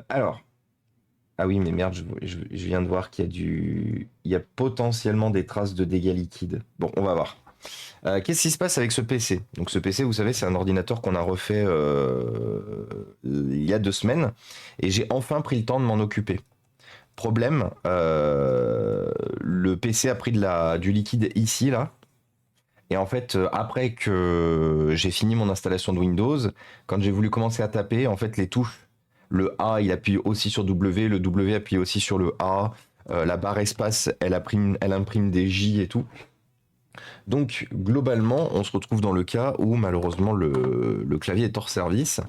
Alors. Ah oui, mais merde, je viens de voir qu'il y a il y a potentiellement des traces de dégâts liquides. Bon, on va voir. Qu'est-ce qui se passe avec ce PC? Donc ce PC, vous savez, c'est un ordinateur qu'on a refait il y a 2 semaines, et j'ai enfin pris le temps de m'en occuper. Problème, le PC a pris du liquide ici, là. Et en fait, après que j'ai fini mon installation de Windows, quand j'ai voulu commencer à taper, en fait, les touches, le A, il appuie aussi sur W, le W appuie aussi sur le A, la barre espace, elle imprime des J et tout. Donc, globalement, on se retrouve dans le cas où, malheureusement, le clavier est hors service.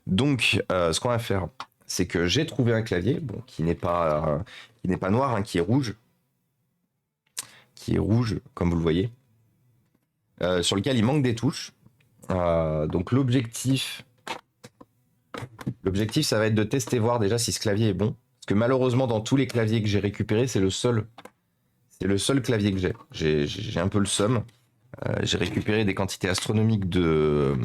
Donc, ce qu'on va faire, c'est que j'ai trouvé un clavier, bon, qui n'est pas noir, hein, qui est rouge, comme vous le voyez, sur lequel il manque des touches. Donc l'objectif, ça va être de tester, voir déjà si ce clavier est bon. Parce que malheureusement, dans tous les claviers que j'ai récupérés, c'est le seul clavier que j'ai. J'ai un peu le seum. J'ai récupéré des quantités astronomiques de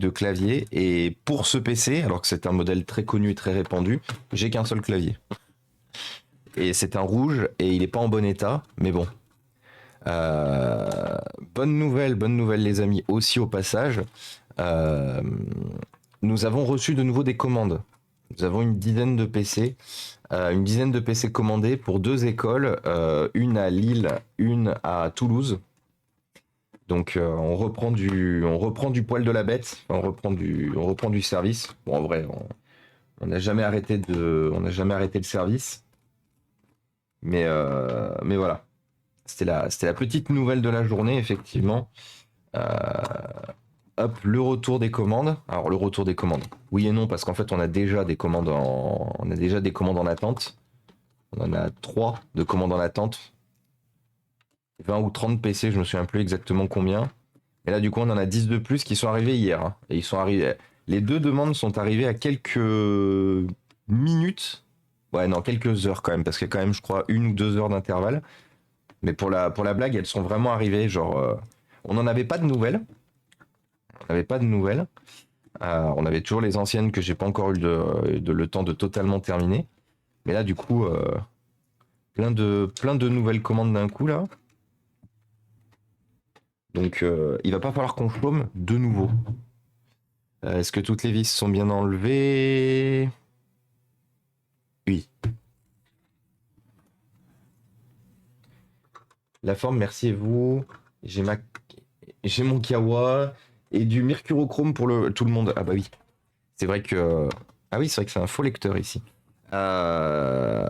claviers, et pour ce PC, alors que c'est un modèle très connu et très répandu, j'ai qu'un seul clavier. Et c'est un rouge et il est pas en bon état, mais bon. Euh, bonne nouvelle les amis, aussi au passage. Euh, Nous avons reçu de nouveau des commandes. Nous avons une dizaine de PC commandés pour 2 écoles, une à Lille, une à Toulouse. Donc on reprend du poil de la bête, on reprend du service. Bon, en vrai, on n'a jamais on n'a jamais arrêté le service, mais voilà. C'était la petite nouvelle de la journée, effectivement. Euh, Hop, le retour des commandes. Alors le retour des commandes. Oui et non, parce qu'en fait on a déjà des commandes on a déjà des commandes en attente. On en a 3 de commandes en attente. 20 ou 30 PC, je me souviens plus exactement combien. Et là du coup on en a 10 de plus qui sont arrivés hier, hein. Et ils sont arrivés. Les 2 demandes sont arrivées à quelques minutes. Ouais non, quelques heures quand même, parce qu'il y a quand même je crois 1 ou 2 heures d'intervalle. Mais pour la blague, elles sont vraiment arrivées. Genre, on n'en avait pas de nouvelles. On n'avait pas de nouvelles. On avait toujours les anciennes que j'ai pas encore eu le temps de totalement terminer. Mais là, du coup, plein de nouvelles commandes d'un coup là. Donc, il va pas falloir qu'on chôme de nouveau. Est-ce que toutes les vis sont bien enlevées? Oui. La forme, merci et vous. J'ai ma... j'ai mon kawa et du mercurochrome pour tout le monde. Ah bah oui. C'est vrai que... Ah oui, c'est vrai que c'est un faux lecteur ici. Euh,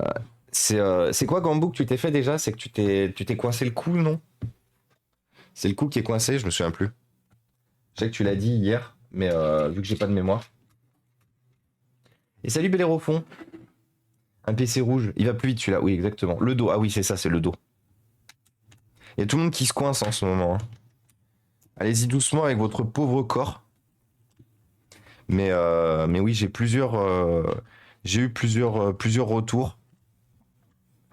c'est quoi Gambou que tu t'es fait déjà? C'est que tu t'es coincé le cou, non? C'est le cou qui est coincé, je me souviens plus. Je sais que tu l'as dit hier, mais vu que j'ai pas de mémoire. Et salut Bellérophon. Un PC rouge, il va plus vite celui-là, oui exactement. Le dos, ah oui c'est ça, c'est le dos. Il y a tout le monde qui se coince en ce moment, hein. Allez-y doucement avec votre pauvre corps. Mais oui, j'ai eu plusieurs retours.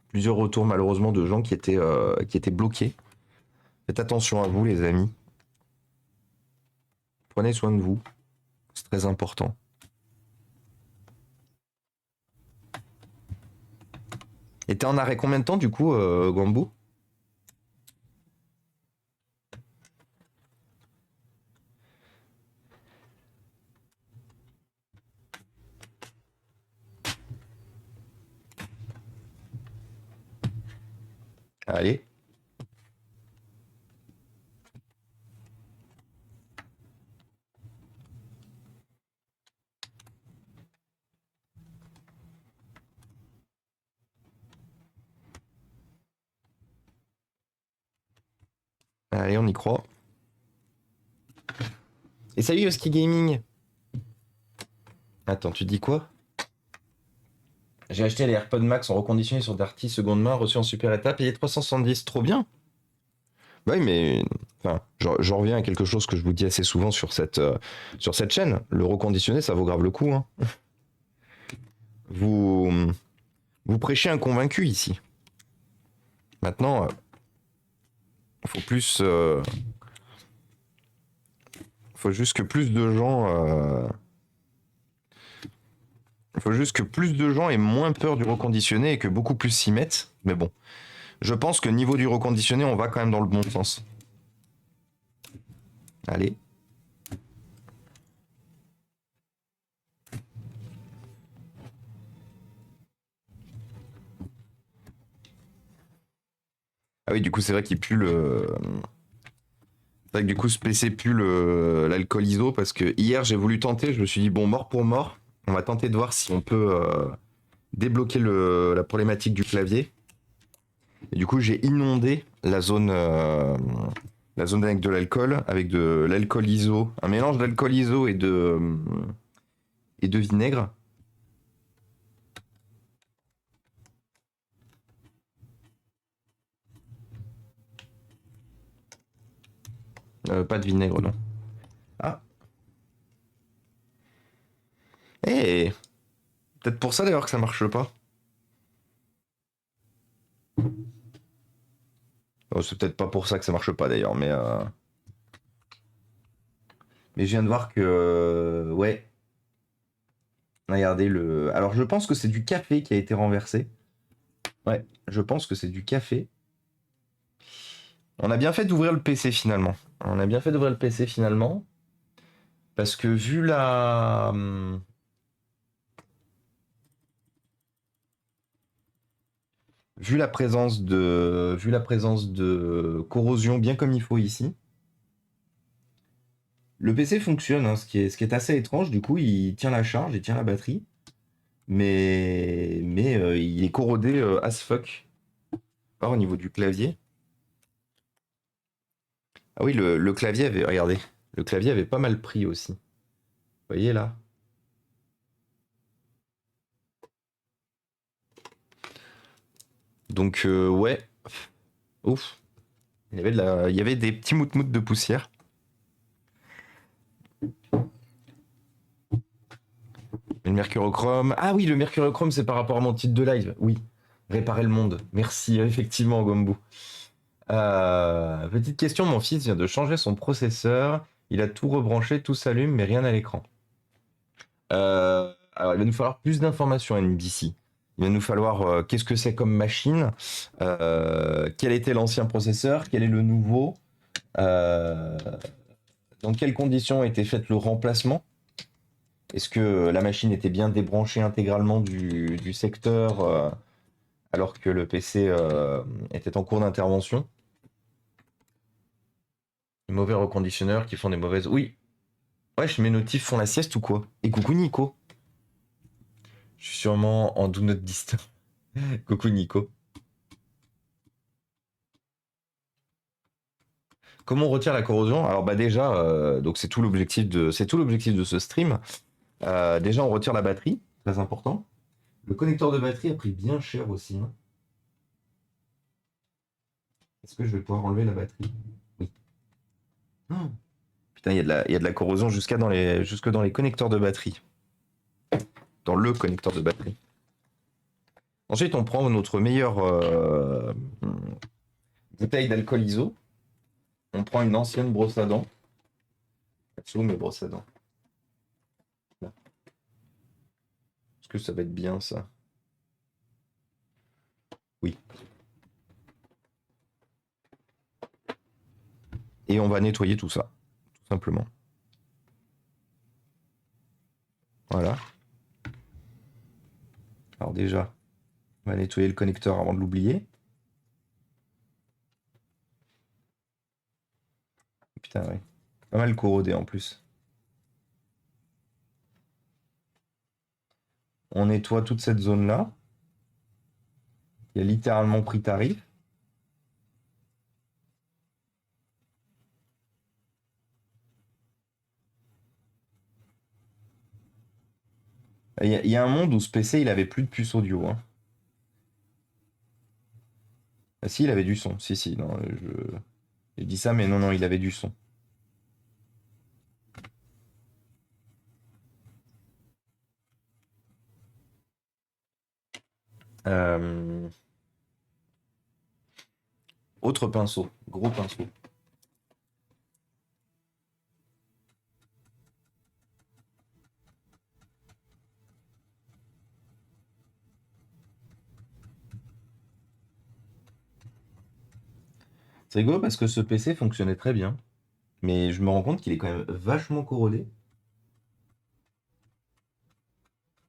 Plusieurs retours malheureusement de gens qui étaient bloqués. Faites attention à vous les amis. Prenez soin de vous. C'est très important. Et t'es en arrêt combien de temps du coup, Gambou? Allez. Allez, on y croit. Et salut Husky Gaming. Attends, tu dis quoi? J'ai acheté les AirPods Max en reconditionné sur Darty seconde main, reçu en super état, payé 370. Trop bien. Bah oui, mais enfin, j'en reviens à quelque chose que je vous dis assez souvent sur cette chaîne. Le reconditionné, ça vaut grave le coup, hein. Vous, vous prêchez un convaincu ici. Maintenant, faut plus, faut juste que plus de gens faut juste que plus de gens aient moins peur du reconditionné et que beaucoup plus s'y mettent. Mais bon, je pense que niveau du reconditionné, on va quand même dans le bon sens. Allez. Ah oui, du coup, c'est vrai qu'il pue le. C'est vrai que du coup, ce PC pue l'alcool ISO parce que hier, j'ai voulu tenter. Je me suis dit, bon, mort pour mort, on va tenter de voir si on peut débloquer la problématique du clavier. Et du coup, j'ai inondé la zone avec de l'alcool, avec de l'alcool ISO, un mélange d'alcool ISO et de vinaigre. Pas de vinaigre, non. Ah. Eh, peut-être pour ça d'ailleurs que ça marche pas. Oh, c'est peut-être pas pour ça que ça marche pas d'ailleurs, mais je viens de voir que ouais. Regardez le. Alors je pense que c'est du café qui a été renversé. Ouais, je pense que c'est du café. On a bien fait d'ouvrir le PC finalement. On a bien fait d'ouvrir le PC finalement. Parce que vu la présence de corrosion bien comme il faut ici, le PC fonctionne, hein, ce qui est assez étrange. Du coup, il tient la charge, il tient la batterie, mais il est corrodé as fuck. Or, au niveau du clavier. Ah oui, le clavier avait, regardez, le clavier avait pas mal pris aussi. Vous voyez là? Donc ouais, ouf. Il y avait des petits moutes de poussière. Et le mercurochrome. Ah oui, le mercurochrome, c'est par rapport à mon titre de live. Oui. Réparer le monde. Merci, effectivement, Gombo. Petite question, mon fils vient de changer son processeur. Il a tout rebranché, tout s'allume, mais rien à l'écran. Alors, il va nous falloir plus d'informations à NBC. Il va nous falloir qu'est-ce que c'est comme machine, quel était l'ancien processeur, quel est le nouveau, euh, dans quelles conditions a été fait le remplacement. Est-ce que la machine était bien débranchée intégralement du secteur alors que le PC était en cours d'intervention? Les mauvais reconditionneurs qui font des mauvaises. Oui. Wesh, mes notifs font la sieste ou quoi? Et coucou Nico. Je suis sûrement en do not disturb. Coucou Nico. Comment on retire la corrosion? Alors bah déjà, donc c'est tout l'objectif de ce stream. Déjà, on retire la batterie, très important. Le connecteur de batterie a pris bien cher aussi, hein. Est-ce que je vais pouvoir enlever la batterie? Oui. Oh, putain, il y a de la corrosion jusque dans les connecteurs de batterie. Dans le connecteur de batterie. Ensuite, on prend notre meilleure bouteille d'alcool ISO. On prend une ancienne brosse à dents. C'est où mes brosses à dents? Là. Est-ce que ça va être bien ça? Oui. Et on va nettoyer tout ça, tout simplement. Voilà. Alors déjà, on va nettoyer le connecteur avant de l'oublier. Putain, ouais. Pas mal corrodé en plus. On nettoie toute cette zone-là. Il a littéralement pris tarif. Il y a un monde où ce PC, il avait plus de puce audio, hein. Ah si, il avait du son. Si, si, non, je dis ça, mais non, non, il avait du son. Euh, Autre pinceau, gros pinceau. C'est rigolo parce que ce PC fonctionnait très bien, mais je me rends compte qu'il est quand même vachement corrodé.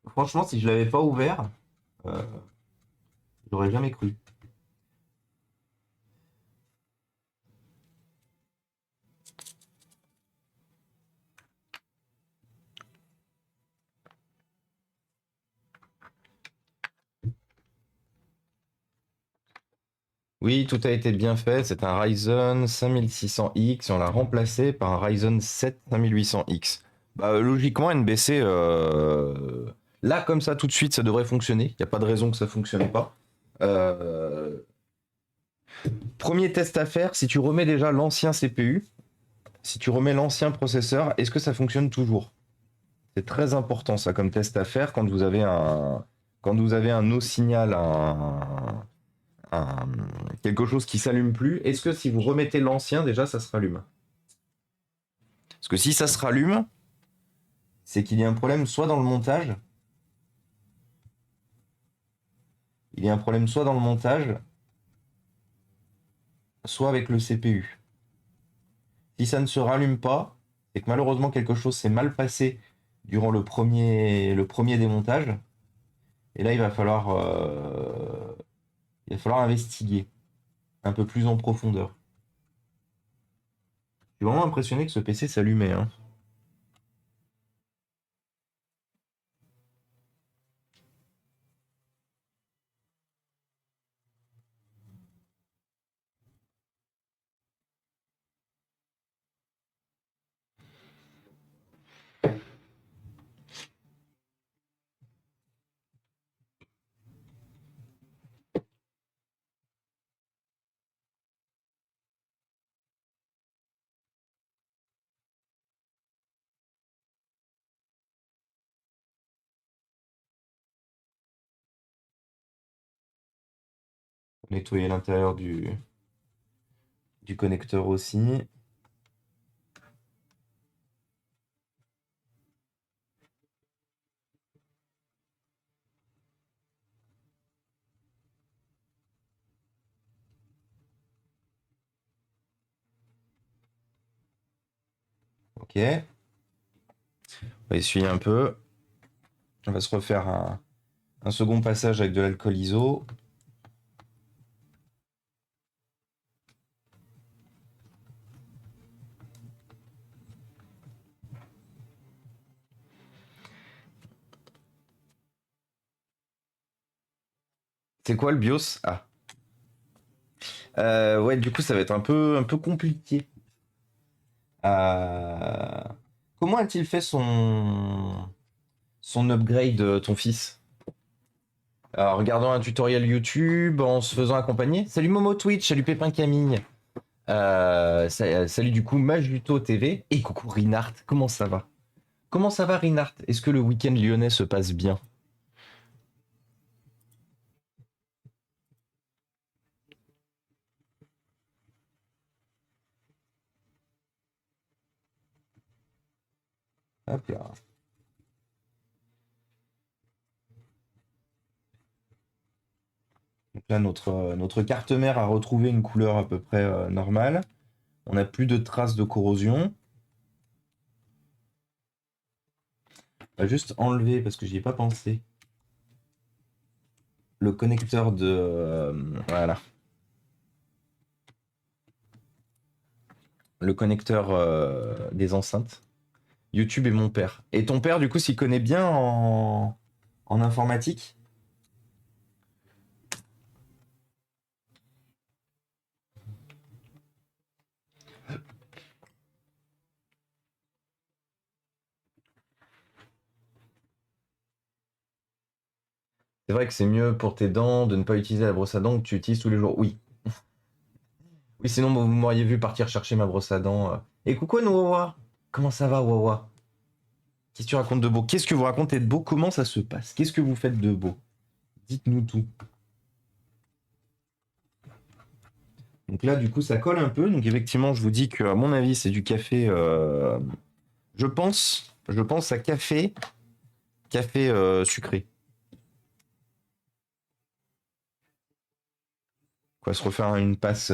Franchement, si je l'avais pas ouvert, euh, j'aurais jamais cru. Oui, tout a été bien fait. C'est un Ryzen 5600X et on l'a remplacé par un Ryzen 7 5800X. Bah, logiquement, NBC, là, comme ça, tout de suite, ça devrait fonctionner. Il n'y a pas de raison que ça ne fonctionne pas. Euh, Premier test à faire, si tu remets déjà l'ancien CPU, si tu remets l'ancien processeur, est-ce que ça fonctionne toujours? C'est très important ça comme test à faire quand vous avez un no signal, un- quelque chose qui s'allume plus. Est-ce que si vous remettez l'ancien déjà ça se rallume? Parce que si ça se rallume, c'est qu'il y a un problème soit dans le montage, il y a un problème soit dans le montage, soit avec le CPU. Si ça ne se rallume pas, c'est que malheureusement quelque chose s'est mal passé durant le premier démontage. Et là, il va falloir investiguer un peu plus en profondeur. Je suis vraiment impressionné que ce PC s'allumait, hein. Nettoyer l'intérieur du connecteur aussi. Ok. On va essuyer un peu. On va se refaire un second passage avec de l'alcool ISO. C'est quoi le BIOS? Ah. Ouais, du coup, ça va être un peu compliqué. Euh, Comment a-t-il fait son upgrade, ton fils? En regardant un tutoriel YouTube, en se faisant accompagner. Salut Momo Twitch, salut Pépin Camille. Salut du coup Majuto TV. Et coucou Rinart, comment ça va? Comment ça va Rinart? Est-ce que le week-end lyonnais se passe bien? Hop là. Donc là, notre carte mère a retrouvé une couleur à peu près normale. On n'a plus de traces de corrosion. On va juste enlever, parce que j'y ai pas pensé, le connecteur voilà. Le connecteur des enceintes. YouTube et mon père. Et ton père, du coup, s'il connaît bien en informatique? C'est vrai que c'est mieux pour tes dents de ne pas utiliser la brosse à dents que tu utilises tous les jours. Oui. Oui, sinon, vous m'auriez vu partir chercher ma brosse à dents. Et coucou, nous, Wawa. Comment ça va, Wawa? Qu'est-ce que tu racontes de beau? Qu'est-ce que vous racontez de beau? Comment ça se passe? Qu'est-ce que vous faites de beau? Dites-nous tout. Donc là, du coup, ça colle un peu. Donc effectivement, je vous dis que, à mon avis, c'est du café. Je pense à café sucré. On va se refaire une passe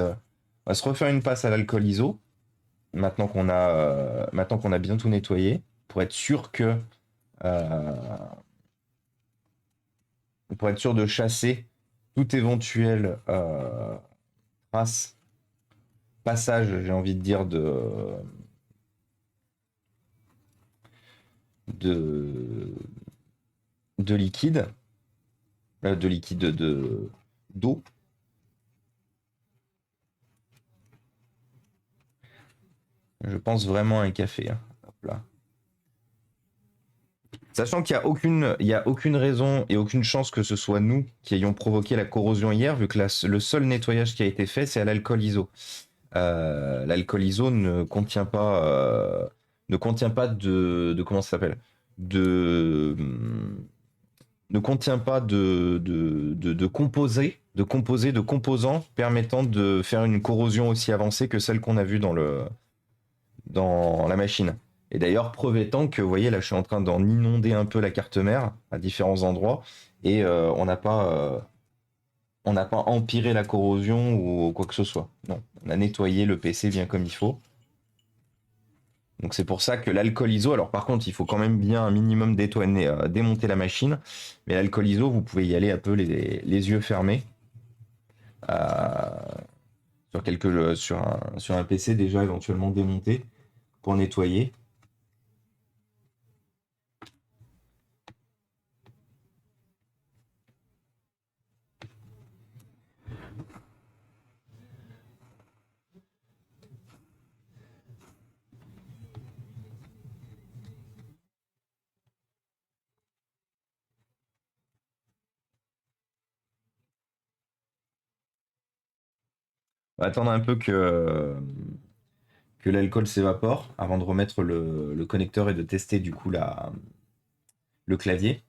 On va se refaire une passe à l'alcool iso, maintenant qu'on a bien tout nettoyé, pour être sûr que euh, pour être sûr de chasser tout éventuel trace, passage, j'ai envie de dire, de, de liquide, d'eau. Je pense vraiment à un café, hein. Hop là. Sachant qu'il y a aucune raison et aucune chance que ce soit nous qui ayons provoqué la corrosion hier, vu que le seul nettoyage qui a été fait, c'est à l'alcool iso. L'alcool iso ne contient pas de comment ça s'appelle, de ne contient pas de composants permettant de faire une corrosion aussi avancée que celle qu'on a vue dans la machine. Et d'ailleurs, preuve étant que, vous voyez, là, je suis en train d'en inonder un peu la carte mère à différents endroits et on n'a pas empiré la corrosion ou quoi que ce soit. Non, on a nettoyé le PC bien comme il faut. Donc c'est pour ça que l'alcool ISO, alors par contre, il faut quand même bien un minimum démonter la machine, mais l'alcool ISO, vous pouvez y aller un peu les yeux fermés. euh, sur un PC déjà éventuellement démonté pour nettoyer. On va attendre un peu que l'alcool s'évapore avant de remettre le connecteur et de tester du coup le clavier.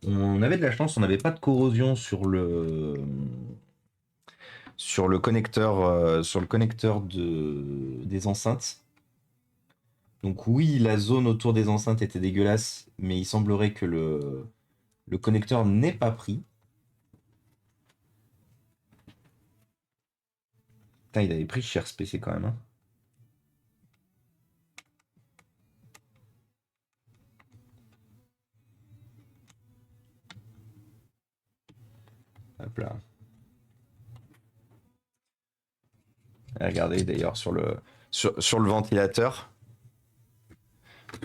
On avait de la chance, on n'avait pas de corrosion sur le connecteur des enceintes. Donc oui, la zone autour des enceintes était dégueulasse, mais il semblerait que le connecteur n'ait pas pris. Putain, il avait pris cher ce PC quand même, hein. Hop là. Regardez d'ailleurs sur le ventilateur.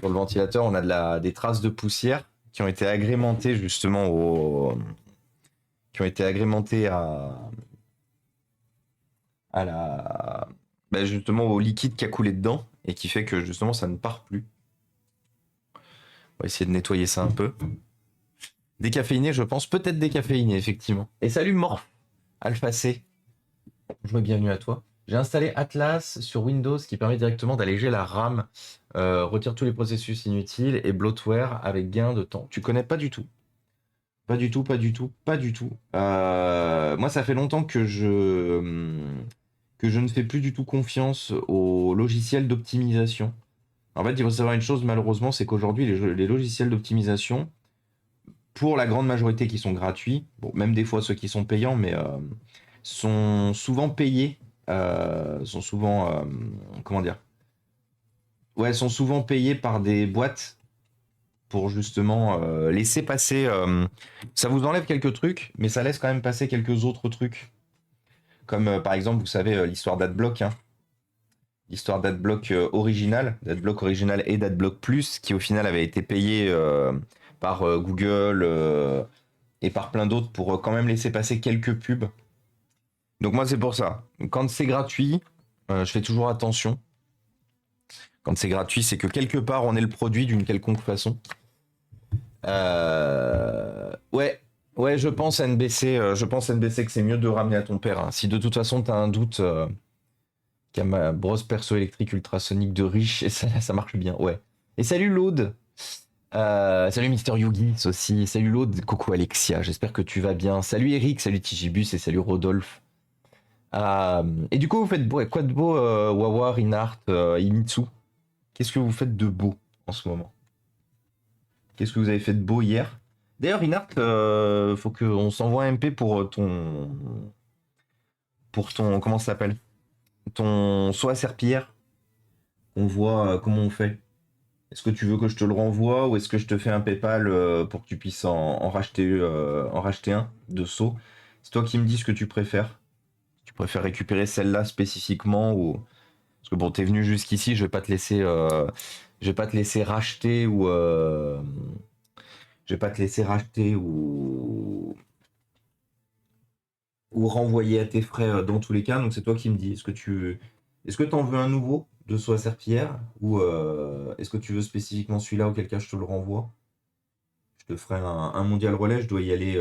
Sur le ventilateur, on a des traces de poussière qui ont été agrémentées justement qui ont été agrémentées à la, bah, justement au liquide qui a coulé dedans et qui fait que justement ça ne part plus. On va essayer de nettoyer ça un peu. Décaféiné, je pense, peut-être décaféiné, effectivement. Et salut Morph, Alpha C. Bonjour et bienvenue à toi. J'ai installé Atlas sur Windows qui permet directement d'alléger la RAM, retire tous les processus inutiles et bloatware avec gain de temps. Tu connais pas du tout. Pas du tout, pas du tout, pas du tout. Moi, ça fait longtemps que je ne fais plus du tout confiance aux logiciels d'optimisation. En fait, il faut savoir une chose, malheureusement, c'est qu'aujourd'hui, les logiciels d'optimisation, pour la grande majorité qui sont gratuits, bon, même des fois ceux qui sont payants, mais sont souvent payés, sont souvent, comment dire, ouais, sont souvent payés par des boîtes pour justement laisser passer. Ça vous enlève quelques trucs, mais ça laisse quand même passer quelques autres trucs. Comme par exemple, vous savez, l'histoire d'Adblock, hein. L'histoire d'Adblock d'Adblock original et d'Adblock Plus, qui au final avait été payé par Google et par plein d'autres pour quand même laisser passer quelques pubs. Donc moi, c'est pour ça. Quand c'est gratuit, je fais toujours attention. Quand c'est gratuit, c'est que quelque part, on est le produit d'une quelconque façon. Ouais, ouais, je pense NBC que c'est mieux de ramener à ton père, hein. Si de toute façon t'as un doute, qu'à ma brosse perso électrique ultrasonique de riche, et ça marche bien, ouais. Et salut Laude, salut Mister Yugis aussi, salut Laude, coucou Alexia, j'espère que tu vas bien. Salut Eric, salut Tigibus et salut Rodolphe. Et du coup, vous faites quoi de beau, Wawa, Rinart, Imitsu? Qu'est-ce que vous faites de beau en ce moment? Qu'est-ce que vous avez fait de beau hier? D'ailleurs, Rinart, faut qu'on s'envoie un MP pour ton. pour ton, comment ça s'appelle? Ton saut à serpillière. On voit comment on fait. Est-ce que tu veux que je te le renvoie ou est-ce que je te fais un PayPal pour que tu puisses en racheter un de saut? C'est toi qui me dis ce que tu préfères. Tu préfères récupérer celle-là spécifiquement ou parce que bon, t'es venu jusqu'ici, je vais pas te laisser racheter ou je vais pas te laisser racheter ou renvoyer à tes frais dans tous les cas. Donc c'est toi qui me dis. Est-ce que t'en veux un nouveau de saut à serpillière ou est-ce que tu veux spécifiquement celui-là auquel cas je te le renvoie? Je te ferai un mondial relais, je dois y aller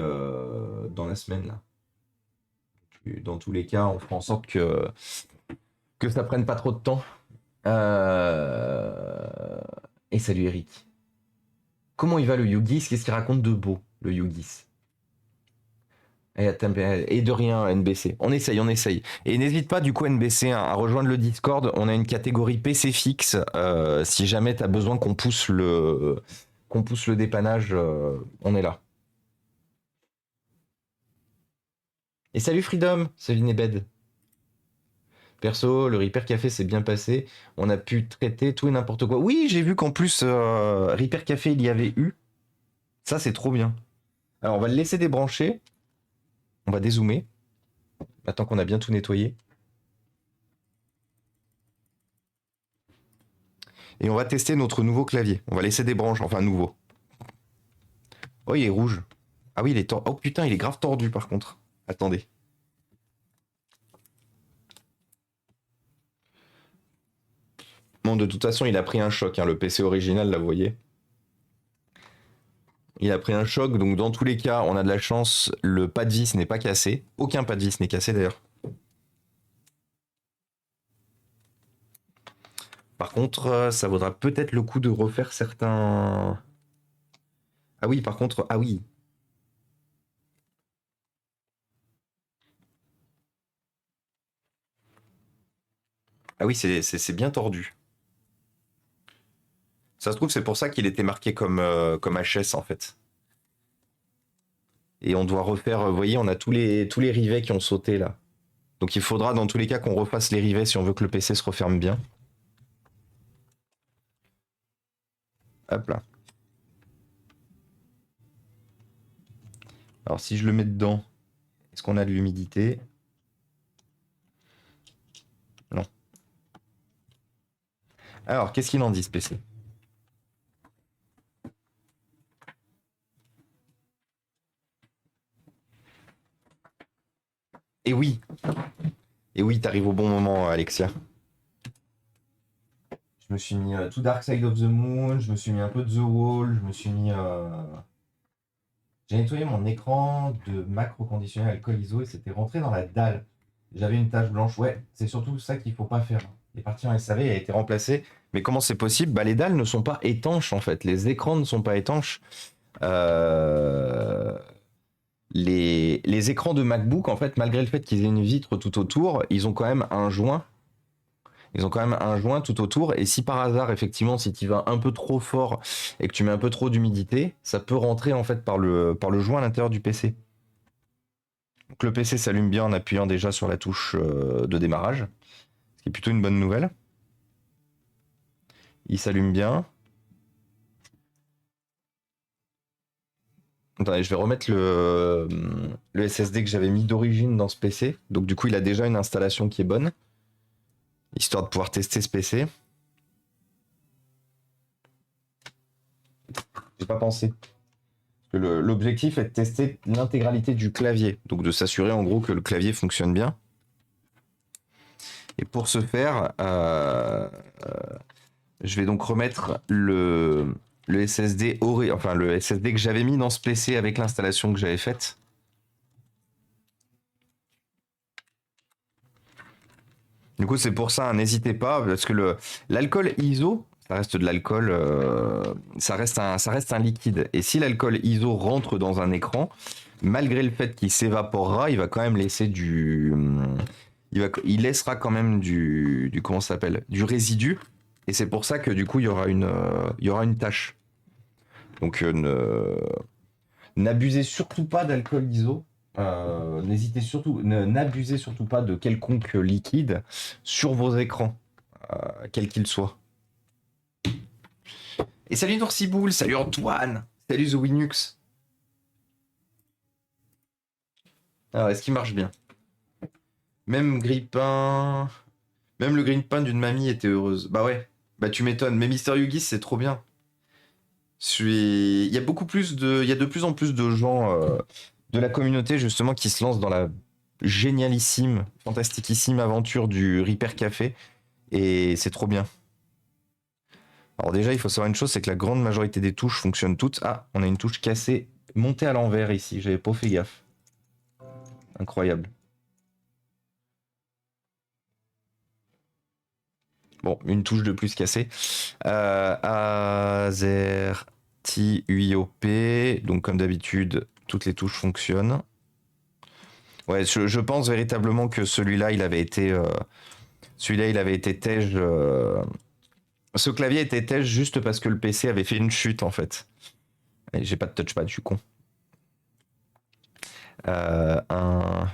dans la semaine là. Dans tous les cas, on fera en sorte que ça prenne pas trop de temps. Euh, Et salut Eric. Comment il va le Yugis? Qu'est-ce qu'il raconte de beau, le Yugis? Et de rien, NBC. On essaye, on essaye. Et n'hésite pas, du coup, NBC, à rejoindre le Discord. On a une catégorie PC fixe. Si jamais tu as besoin qu'on pousse le dépannage, on est là. Et salut Freedom, salut Nebed. Perso, le Reaper Café s'est bien passé. On a pu traiter tout et n'importe quoi. Oui, j'ai vu qu'en plus, Reaper Café, il y avait eu. Ça, c'est trop bien. Alors, on va le laisser débrancher. On va dézoomer. Maintenant qu'on a bien tout nettoyé. Et on va tester notre nouveau clavier. On va laisser des branches, enfin nouveau. Oh, il est rouge. Ah oui, il est tordu. Oh putain, il est grave tordu par contre. Attendez. Bon, de toute façon, il a pris un choc. Hein. Le PC original, là, vous voyez. Il a pris un choc, donc dans tous les cas, on a de la chance. Le pas de vis n'est pas cassé. Aucun pas de vis n'est cassé d'ailleurs. Par contre, ça vaudra peut-être le coup de refaire certains. Ah oui, par contre, ah oui. Ah oui, c'est bien tordu. Ça se trouve, c'est pour ça qu'il était marqué comme HS en fait. Et on doit refaire, vous voyez, on a tous les rivets qui ont sauté là. Donc il faudra dans tous les cas qu'on refasse les rivets si on veut que le PC se referme bien. Hop là. Alors si je le mets dedans, est-ce qu'on a de l'humidité? Non. Alors, qu'est-ce qu'il en dit ce PC? Et oui. Et oui, t'arrives au bon moment, Alexia. Je me suis mis tout Dark Side of the Moon, je me suis mis un peu de The Wall, je me suis mis... J'ai nettoyé mon écran de macro conditionnel alcool ISO et c'était rentré dans la dalle. J'avais une tache blanche. Ouais, c'est surtout ça qu'il faut pas faire. Il est parti en SAV et a été remplacé. Mais comment c'est possible? Bah, les dalles ne sont pas étanches en fait. Les écrans ne sont pas étanches. Euh, les écrans de MacBook, en fait, malgré le fait qu'ils aient une vitre tout autour, ils ont quand même un joint. Ils ont quand même un joint tout autour. Et si par hasard, effectivement, si tu vas un peu trop fort et que tu mets un peu trop d'humidité, ça peut rentrer en fait par le joint à l'intérieur du PC. Donc le PC s'allume bien en appuyant déjà sur la touche de démarrage, ce qui est plutôt une bonne nouvelle. Il s'allume bien. Attendez, je vais remettre le SSD que j'avais mis d'origine dans ce PC. Donc du coup, il a déjà une installation qui est bonne, histoire de pouvoir tester ce PC. J'ai pas pensé. L'objectif est de tester l'intégralité du clavier, donc de s'assurer en gros que le clavier fonctionne bien. Et pour ce faire, je vais donc remettre le SSD enfin le SSD que j'avais mis dans ce PC avec l'installation que j'avais faite. Du coup, c'est pour ça, n'hésitez pas, parce que l'alcool ISO, ça reste de l'alcool, ça reste un liquide. Et si l'alcool ISO rentre dans un écran, malgré le fait qu'il s'évaporera, il va quand même laisser il laissera quand même comment ça s'appelle, du résidu. Et c'est pour ça que du coup, il y aura une tache. Donc, n'abusez surtout pas d'alcool ISO. N'hésitez surtout, n'abusez surtout pas de quelconque liquide sur vos écrans, quels qu'ils soient. Et salut Noursiboul, salut Antoine, salut The Winux. Alors, est-ce qu'il marche bien? Même Grippin. Même le green-pain d'une mamie était heureuse. Bah ouais, bah tu m'étonnes. Mais Mister Yugi, c'est trop bien. Il y a il y a de plus en plus de gens de la communauté justement qui se lancent dans la génialissime, fantastiquissime aventure du Reaper Café. Et c'est trop bien. Alors déjà, il faut savoir une chose, c'est que la grande majorité des touches fonctionnent toutes. Ah, on a une touche cassée, montée à l'envers ici. J'avais pas fait gaffe. Incroyable. Bon, une touche de plus cassée. AZERTY-UIOP. Donc, comme d'habitude, toutes les touches fonctionnent. Ouais, je pense véritablement que celui-là, il avait été. Celui-là, il avait été tège. Ce clavier était tège juste parce que le PC avait fait une chute, en fait. Et j'ai pas de touchpad, je suis con. Un.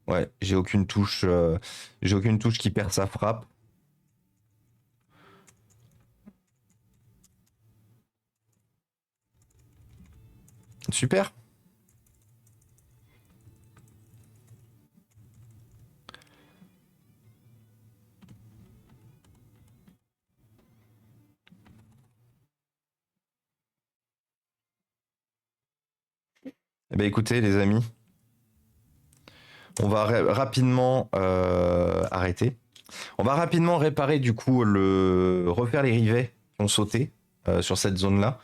Ouais, j'ai aucune touche. J'ai aucune touche qui perd sa frappe. Super. Eh ben écoutez, les amis, on va rapidement arrêter. On va rapidement réparer du coup refaire les rivets qui ont sauté sur cette zone-là.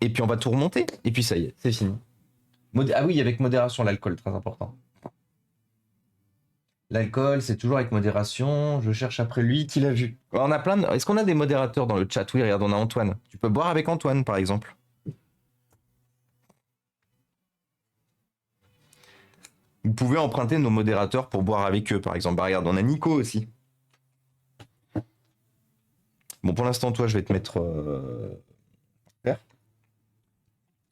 Et puis on va tout remonter. Et puis ça y est, c'est fini. Ah oui, avec modération, l'alcool, très important. L'alcool, c'est toujours avec modération. Je cherche après lui qui l'a vu. On a plein de... Est-ce qu'on a des modérateurs dans le chat? Oui, regarde, on a Antoine. Tu peux boire avec Antoine, par exemple. Vous pouvez emprunter nos modérateurs pour boire avec eux, par exemple. Bah, regarde, on a Nico aussi. Bon, pour l'instant, toi, je vais te mettre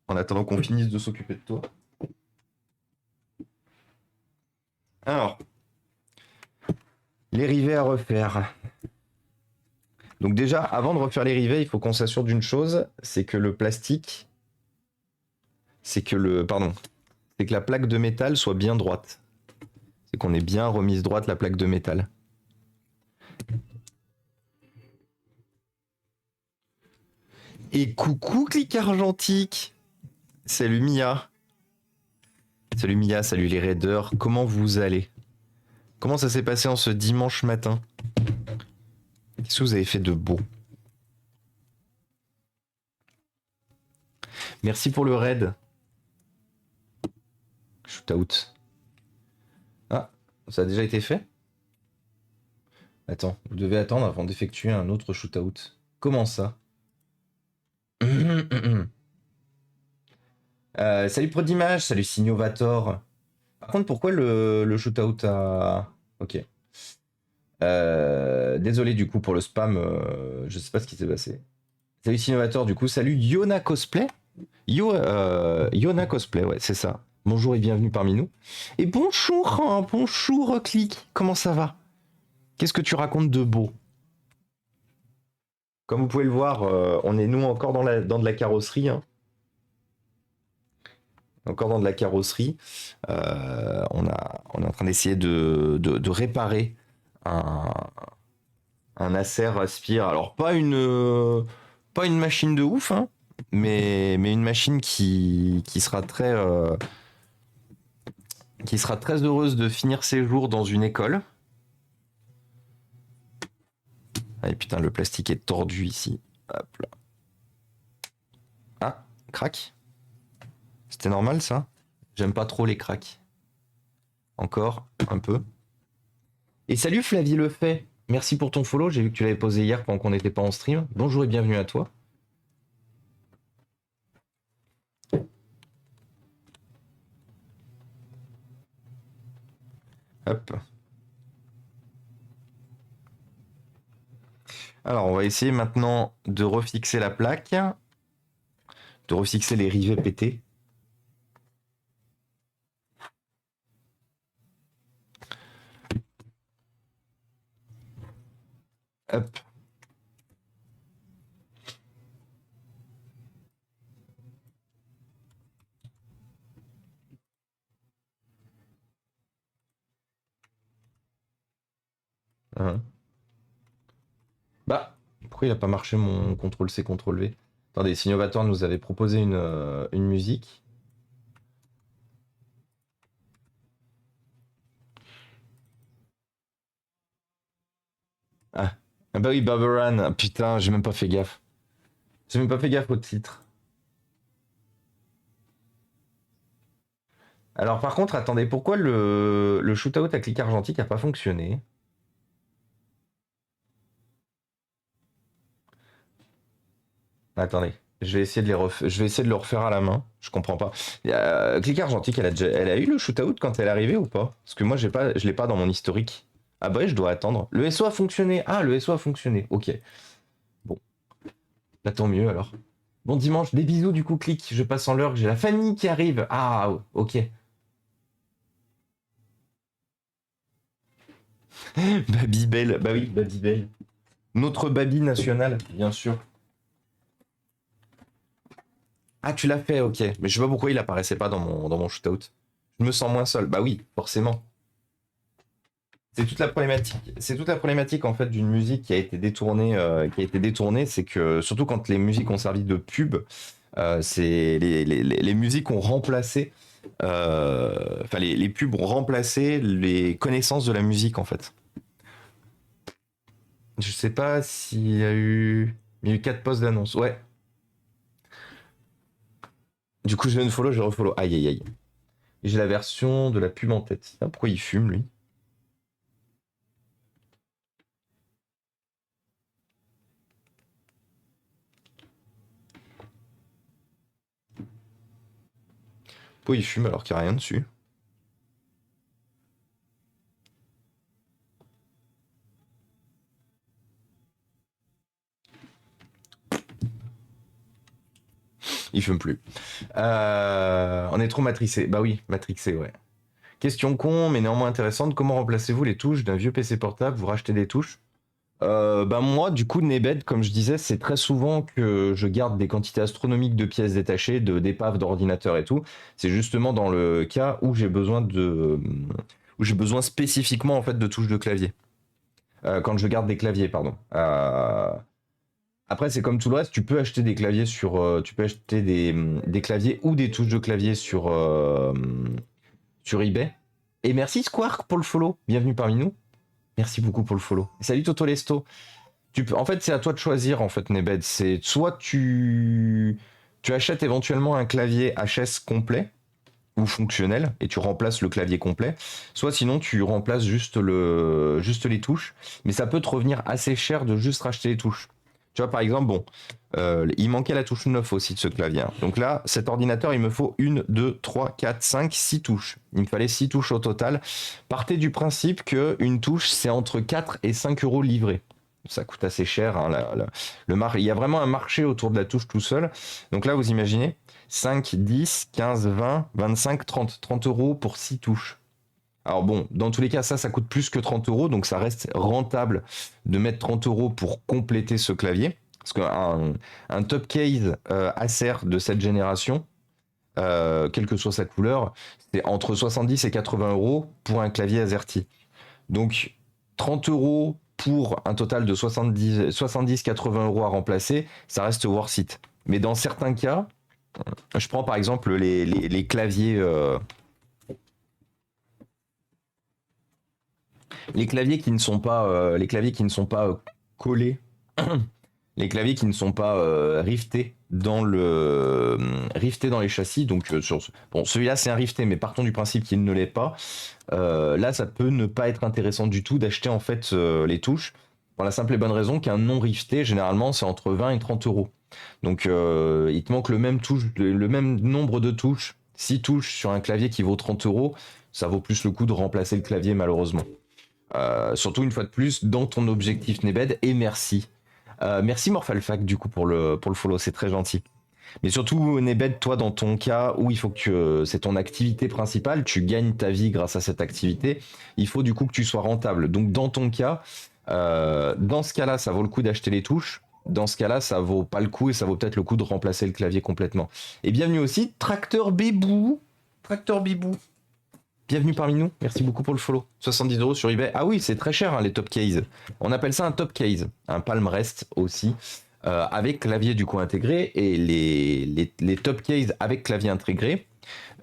en attendant qu'on finisse de s'occuper de toi. Alors, les rivets à refaire. Donc déjà, avant de refaire les rivets, il faut qu'on s'assure d'une chose, c'est que le plastique, c'est que la plaque de métal soit bien droite. C'est qu'on ait bien remise droite la plaque de métal. Et coucou Clic Argentique. Salut Mia. Salut Mia, salut les raiders. Comment vous allez? Comment ça s'est passé en ce dimanche matin? Qu'est-ce que vous avez fait de beau? Merci pour le raid. Shootout. Ah, ça a déjà été fait? Attends, vous devez attendre avant d'effectuer un autre shootout. Comment ça? Salut Prodimage, salut Signovator. Par contre, pourquoi le shootout a... Ok. Désolé du coup pour le spam, je sais pas ce qui s'est passé. Salut Signovator du coup, salut Yona Cosplay. Yona Cosplay, ouais, c'est ça. Bonjour et bienvenue parmi nous. Et bonjour, hein, bonjour Click, comment ça va? Qu'est-ce que tu racontes de beau? Comme vous pouvez le voir, on est nous encore dans de la carrosserie. Hein. Encore dans de la carrosserie. On est en train d'essayer de réparer un, un Acer Aspire. Alors, pas une machine de ouf, hein, mais une machine qui sera très heureuse de finir ses jours dans une école. Ah, et putain, le plastique est tordu ici. Hop là. Ah, crack. C'était normal ça? J'aime pas trop les cracks. Encore un peu. Et salut Flavie Lefay. Merci pour ton follow. J'ai vu que tu l'avais posé hier pendant qu'on n'était pas en stream. Bonjour et bienvenue à toi. Hop. Alors, on va essayer maintenant de refixer la plaque, de refixer les rivets pétés. Hop. Hein. Bah, pourquoi il n'a pas marché mon CTRL-C, CTRL-V? Attendez, Signovator nous avait proposé une musique. Ah. Ah bah oui, Babaran. Putain, j'ai même pas fait gaffe. J'ai même pas fait gaffe au titre. Alors par contre, attendez, pourquoi le shootout à clic argentique n'a pas fonctionné? Attendez, je vais essayer je vais essayer de le refaire à la main. Je comprends pas. Clic argentique, elle a eu le shootout quand elle est arrivée ou pas? Parce que moi, je l'ai pas dans mon historique. Ah bah oui, je dois attendre. Le SO a fonctionné. Ah, le SO a fonctionné. Ok. Bon, bah tant mieux alors. Bon dimanche, des bisous du coup, clic. Je passe en l'heure, j'ai la famille qui arrive. Ah, ok. Babybel, bah oui, Babybel. Notre Baby national, bien sûr. Ah, tu l'as fait, ok. Mais je sais pas pourquoi il apparaissait pas dans mon shootout. Je me sens moins seul. Bah oui, forcément. C'est toute la problématique. C'est toute la problématique en fait d'une musique qui a été détournée, c'est que surtout quand les musiques ont servi de pub, c'est les musiques ont remplacé, enfin les pubs ont remplacé les connaissances de la musique en fait. Je sais pas il y a eu 4 posts d'annonce. Ouais. Du coup, je viens de follow, je refollow. Aïe aïe aïe. Et j'ai la version de la pub en tête. Ah, pourquoi il fume lui? Pourquoi il fume alors qu'il n'y a rien dessus? Il fume plus. On est trop matrixé. Bah oui, matrixé, ouais. Question con, mais néanmoins intéressante. Comment remplacez-vous les touches d'un vieux PC portable? Vous rachetez des touches? Bah moi, du coup, Nebed, comme je disais, c'est très souvent que je garde des quantités astronomiques de pièces détachées, d'épaves, d'ordinateurs et tout. C'est justement dans le cas où j'ai besoin spécifiquement en fait de touches de clavier. Quand je garde des claviers, pardon. Après, c'est comme tout le reste, tu peux acheter des claviers ou des touches de clavier sur eBay. Et merci Squark pour le follow. Bienvenue parmi nous. Merci beaucoup pour le follow. Salut Toto Lesto. En fait, c'est à toi de choisir, en fait, Nebed. C'est soit tu achètes éventuellement un clavier HS complet ou fonctionnel et tu remplaces le clavier complet, soit sinon tu remplaces juste les touches. Mais ça peut te revenir assez cher de juste racheter les touches. Tu vois, par exemple, bon, il manquait la touche 9 aussi de ce clavier, hein. Donc là, cet ordinateur, il me faut 1, 2, 3, 4, 5, 6 touches. Il me fallait 6 touches au total. Partez du principe qu'une touche, c'est entre 4 et 5 euros livrés. Ça coûte assez cher, hein, il y a vraiment un marché autour de la touche tout seul. Donc là, vous imaginez, 5, 10, 15, 20, 25, 30. 30 euros pour 6 touches. Alors bon, dans tous les cas, ça coûte plus que 30 euros, donc ça reste rentable de mettre 30 euros pour compléter ce clavier. Parce qu'un top case Acer de cette génération, quelle que soit sa couleur, c'est entre 70 et 80 euros pour un clavier AZERTY. Donc 30 euros pour un total de 70-80 euros à remplacer, ça reste worth it. Mais dans certains cas, je prends par exemple les claviers. Les claviers qui ne sont pas, collés, les claviers qui ne sont pas riftés dans les châssis. Donc bon, celui-là c'est un rifté, mais partons du principe qu'il ne l'est pas. Là, ça peut ne pas être intéressant du tout d'acheter en fait les touches. Pour la simple et bonne raison qu'un non rifté, généralement, c'est entre 20 et 30 euros. Donc, il te manque le même nombre de touches. 6 touches sur un clavier qui vaut 30 euros, ça vaut plus le coup de remplacer le clavier, malheureusement. Surtout une fois de plus dans ton objectif Nebed, et merci. Merci Morphalfac du coup pour le follow, c'est très gentil. Mais surtout, Nebed, toi, dans ton cas où il faut que c'est ton activité principale, tu gagnes ta vie grâce à cette activité, il faut du coup que tu sois rentable. Donc, dans ton cas, dans ce cas-là, ça vaut le coup d'acheter les touches. Dans ce cas-là, ça vaut pas le coup et ça vaut peut-être le coup de remplacer le clavier complètement. Et bienvenue aussi, Tracteur Bibou. Tracteur Bibou. Bienvenue parmi nous. Merci beaucoup pour le follow. 70 € sur eBay. Ah oui, c'est très cher, hein, les top case. On appelle ça un top case. Un palm rest aussi. Avec clavier du coup intégré. Et les top case avec clavier intégré,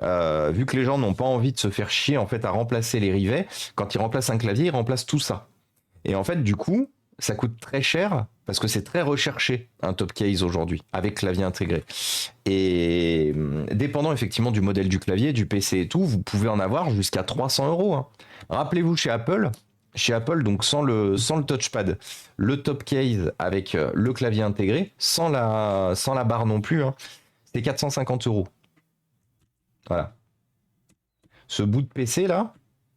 vu que les gens n'ont pas envie de se faire chier en fait à remplacer les rivets, quand ils remplacent un clavier, ils remplacent tout ça. Et en fait, du coup, ça coûte très cher parce que c'est très recherché un top case aujourd'hui avec clavier intégré. Et dépendant effectivement du modèle du clavier, du PC et tout, vous pouvez en avoir jusqu'à 300 €. Hein. Rappelez-vous chez Apple, donc sans le touchpad, le top case avec le clavier intégré, sans la barre non plus, hein, c'était 450 €. Voilà. Ce bout de PC là,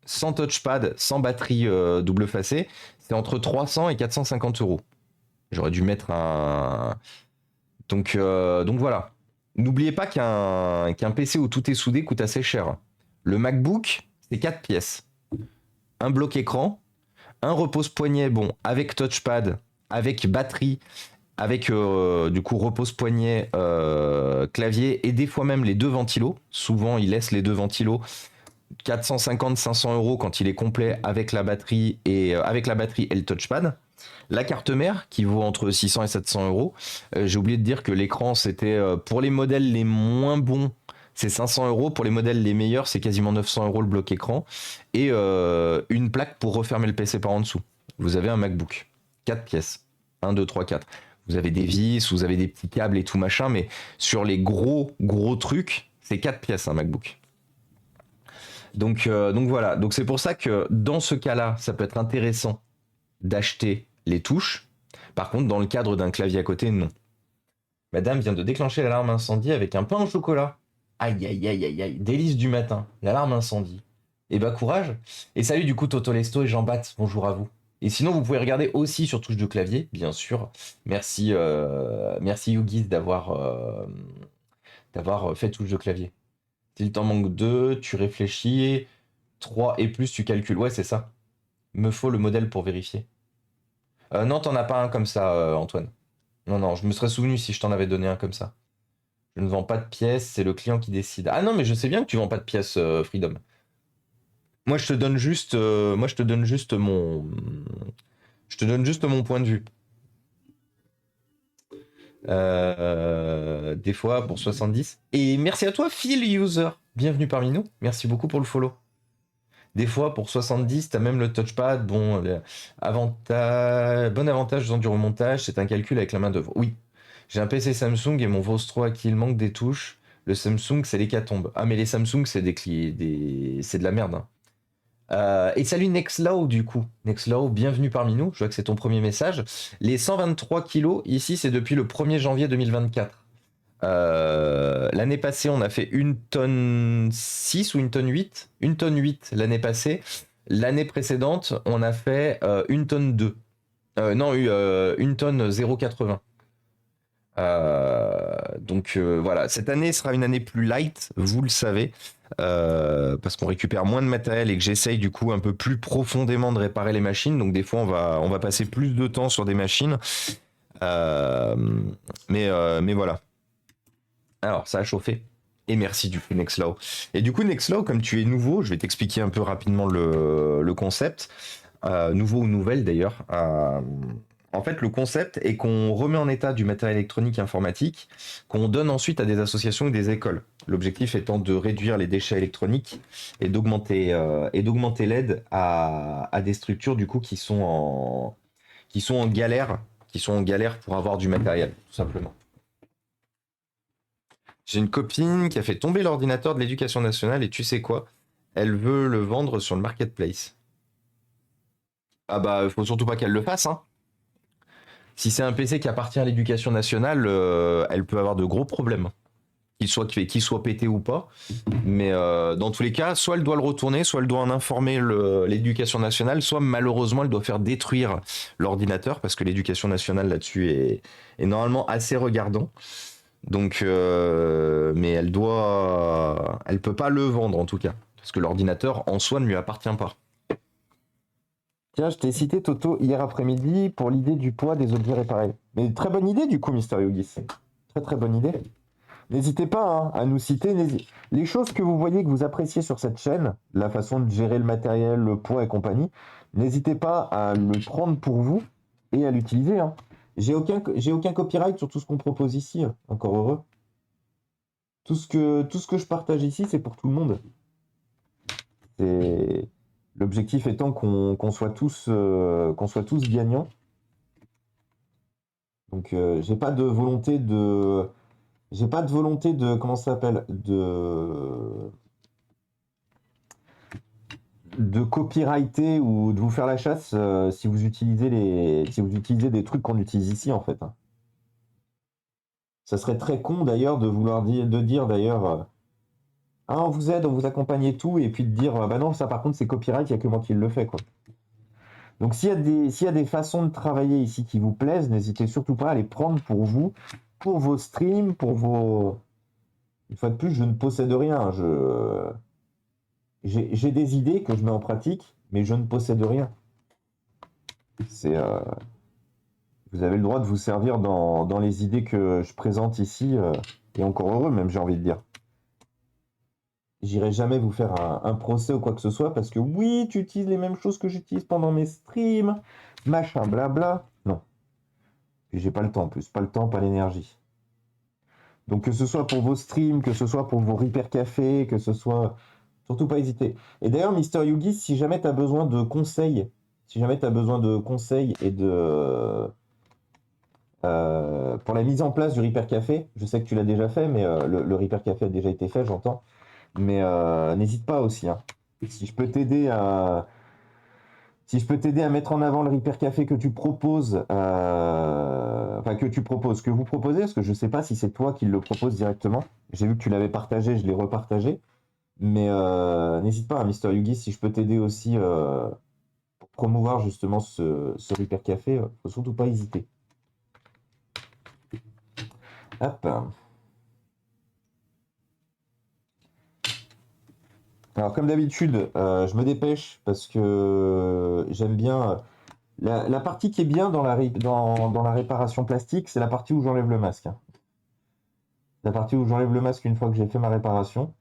sans touchpad, sans batterie double facée, c'est entre 300 et 450 €. J'aurais dû mettre un. Donc voilà. N'oubliez pas qu'un PC où tout est soudé coûte assez cher. Le MacBook, c'est 4 pièces. Un bloc écran, un repose-poignet, bon, avec touchpad, avec batterie, avec du coup repose-poignet, clavier et des fois même les deux ventilos. Souvent, ils laissent les deux ventilos. 450-500 € quand il est complet avec la batterie et le touchpad. La carte mère qui vaut entre 600 et 700 €. J'ai oublié de dire que l'écran c'était pour les modèles les moins bons, c'est 500 €. Pour les modèles les meilleurs, c'est quasiment 900 € le bloc écran. Et une plaque pour refermer le PC par en dessous. Vous avez un MacBook. 4 pièces. 1, 2, 3, 4. Vous avez des vis, vous avez des petits câbles et tout machin, mais sur les gros trucs, c'est 4 pièces un MacBook. Donc voilà. Donc c'est pour ça que dans ce cas-là, ça peut être intéressant d'acheter les touches. Par contre, dans le cadre d'un clavier à côté, non. Madame vient de déclencher l'alarme incendie avec un pain au chocolat. Aïe, aïe, aïe, aïe, aïe. Délice du matin. L'alarme incendie. Et bah courage. Et salut du coup Toto Lesto et Jean-Bat. Bonjour à vous. Et sinon, vous pouvez regarder aussi sur touche de clavier, bien sûr. Merci, merci Yugis d'avoir fait touche de clavier. S'il t'en manque 2, tu réfléchis. 3 et plus, tu calcules. Ouais, c'est ça. Me faut le modèle pour vérifier. Non, t'en as pas un comme ça, Antoine. Non, je me serais souvenu si je t'en avais donné un comme ça. Je ne vends pas de pièces, c'est le client qui décide. Ah non, mais je sais bien que tu vends pas de pièces, Freedom. Moi, je te donne juste, mon point de vue. Des fois pour 70. Et merci à toi, Phil User. Bienvenue parmi nous. Merci beaucoup pour le follow. Des fois, pour 70, tu as même le touchpad. Bon, bon avantage dans du remontage, c'est un calcul avec la main d'œuvre. Oui, j'ai un PC Samsung et mon Vostro à qui il manque des touches. Le Samsung, c'est l'hécatombe. Ah, mais les Samsung, c'est c'est de la merde. Hein. Et salut Nextlaw, du coup. Nextlaw, bienvenue parmi nous. Je vois que c'est ton premier message. Les 123 kilos, ici, c'est depuis le 1er janvier 2024. L'année passée, on a fait 1 tonne 6 ou 1 tonne 8. 1 tonne 8 l'année passée. L'année précédente, on a fait 1 tonne 2. Non, 1 tonne 0,80. Donc voilà, cette année sera une année plus light, vous le savez, parce qu'on récupère moins de matériel et que j'essaye du coup un peu plus profondément de réparer les machines. Donc des fois, on va passer plus de temps sur des machines. Mais voilà. Alors, ça a chauffé. Et merci du coup Nextlaw. Et du coup Nextlaw, comme tu es nouveau, je vais t'expliquer un peu rapidement le concept. Nouveau ou nouvelle d'ailleurs. En fait, le concept est qu'on remet en état du matériel électronique informatique qu'on donne ensuite à des associations ou des écoles. L'objectif étant de réduire les déchets électroniques et d'augmenter l'aide à des structures du coup qui sont en galère pour avoir du matériel, tout simplement. J'ai une copine qui a fait tomber l'ordinateur de l'éducation nationale et tu sais quoi? Elle veut le vendre sur le marketplace. Ah bah, faut surtout pas qu'elle le fasse, hein. Si c'est un PC qui appartient à l'éducation nationale, elle peut avoir de gros problèmes. qu'il soit pété ou pas. Mais dans tous les cas, soit elle doit le retourner, soit elle doit en informer l'éducation nationale, soit malheureusement elle doit faire détruire l'ordinateur parce que l'éducation nationale là-dessus est normalement assez regardant. Donc, mais elle peut pas le vendre en tout cas parce que l'ordinateur en soi ne lui appartient pas. Tiens, je t'ai cité Toto hier après-midi pour l'idée du poids des objets réparés. Mais très bonne idée du coup, Mister Yogis. Très très bonne idée. N'hésitez pas hein, à nous citer les choses que vous voyez que vous appréciez sur cette chaîne, la façon de gérer le matériel, le poids et compagnie. N'hésitez pas à le prendre pour vous et à l'utiliser. Hein. J'ai aucun copyright sur tout ce qu'on propose ici, hein. Encore heureux. Tout ce que je partage ici, c'est pour tout le monde. L'objectif étant qu'on soit tous gagnants. Donc j'ai pas de volonté de comment ça s'appelle de copyrighter ou de vous faire la chasse si vous utilisez des trucs qu'on utilise ici en fait. Ça serait très con d'ailleurs de vouloir dire d'ailleurs ah, on vous aide, on vous accompagne et tout, et puis de dire bah non, ça par contre c'est copyright, il n'y a que moi qui le fais quoi. Donc s'il y a des façons de travailler ici qui vous plaisent, n'hésitez surtout pas à les prendre pour vous, pour vos streams, pour vos. Une fois de plus, je ne possède rien. J'ai des idées que je mets en pratique, mais je ne possède rien. Vous avez le droit de vous servir dans les idées que je présente ici, et encore heureux même, j'ai envie de dire. J'irai jamais vous faire un procès ou quoi que ce soit parce que oui, tu utilises les mêmes choses que j'utilise pendant mes streams, machin, blabla. Non. Puis j'ai pas le temps en plus, pas le temps, pas l'énergie. Donc que ce soit pour vos streams, que ce soit pour vos Repair Café, que ce soit... Surtout pas hésiter. Et d'ailleurs, Mister Yugi, si jamais tu as besoin de conseils, et de... pour la mise en place du Repair Café, je sais que tu l'as déjà fait, mais le Repair Café a déjà été fait, j'entends. Mais n'hésite pas aussi. Hein. Si je peux t'aider à mettre en avant le Repair Café que tu proposes, que vous proposez, parce que je ne sais pas si c'est toi qui le propose directement. J'ai vu que tu l'avais partagé, je l'ai repartagé. Mais n'hésite pas, Mister Yugi, si je peux t'aider aussi pour promouvoir justement ce Repair Café, faut surtout pas hésiter. Hop. Alors, comme d'habitude, je me dépêche parce que j'aime bien. La partie qui est bien dans la réparation plastique, c'est la partie où j'enlève le masque. Hein. La partie où j'enlève le masque une fois que j'ai fait ma réparation.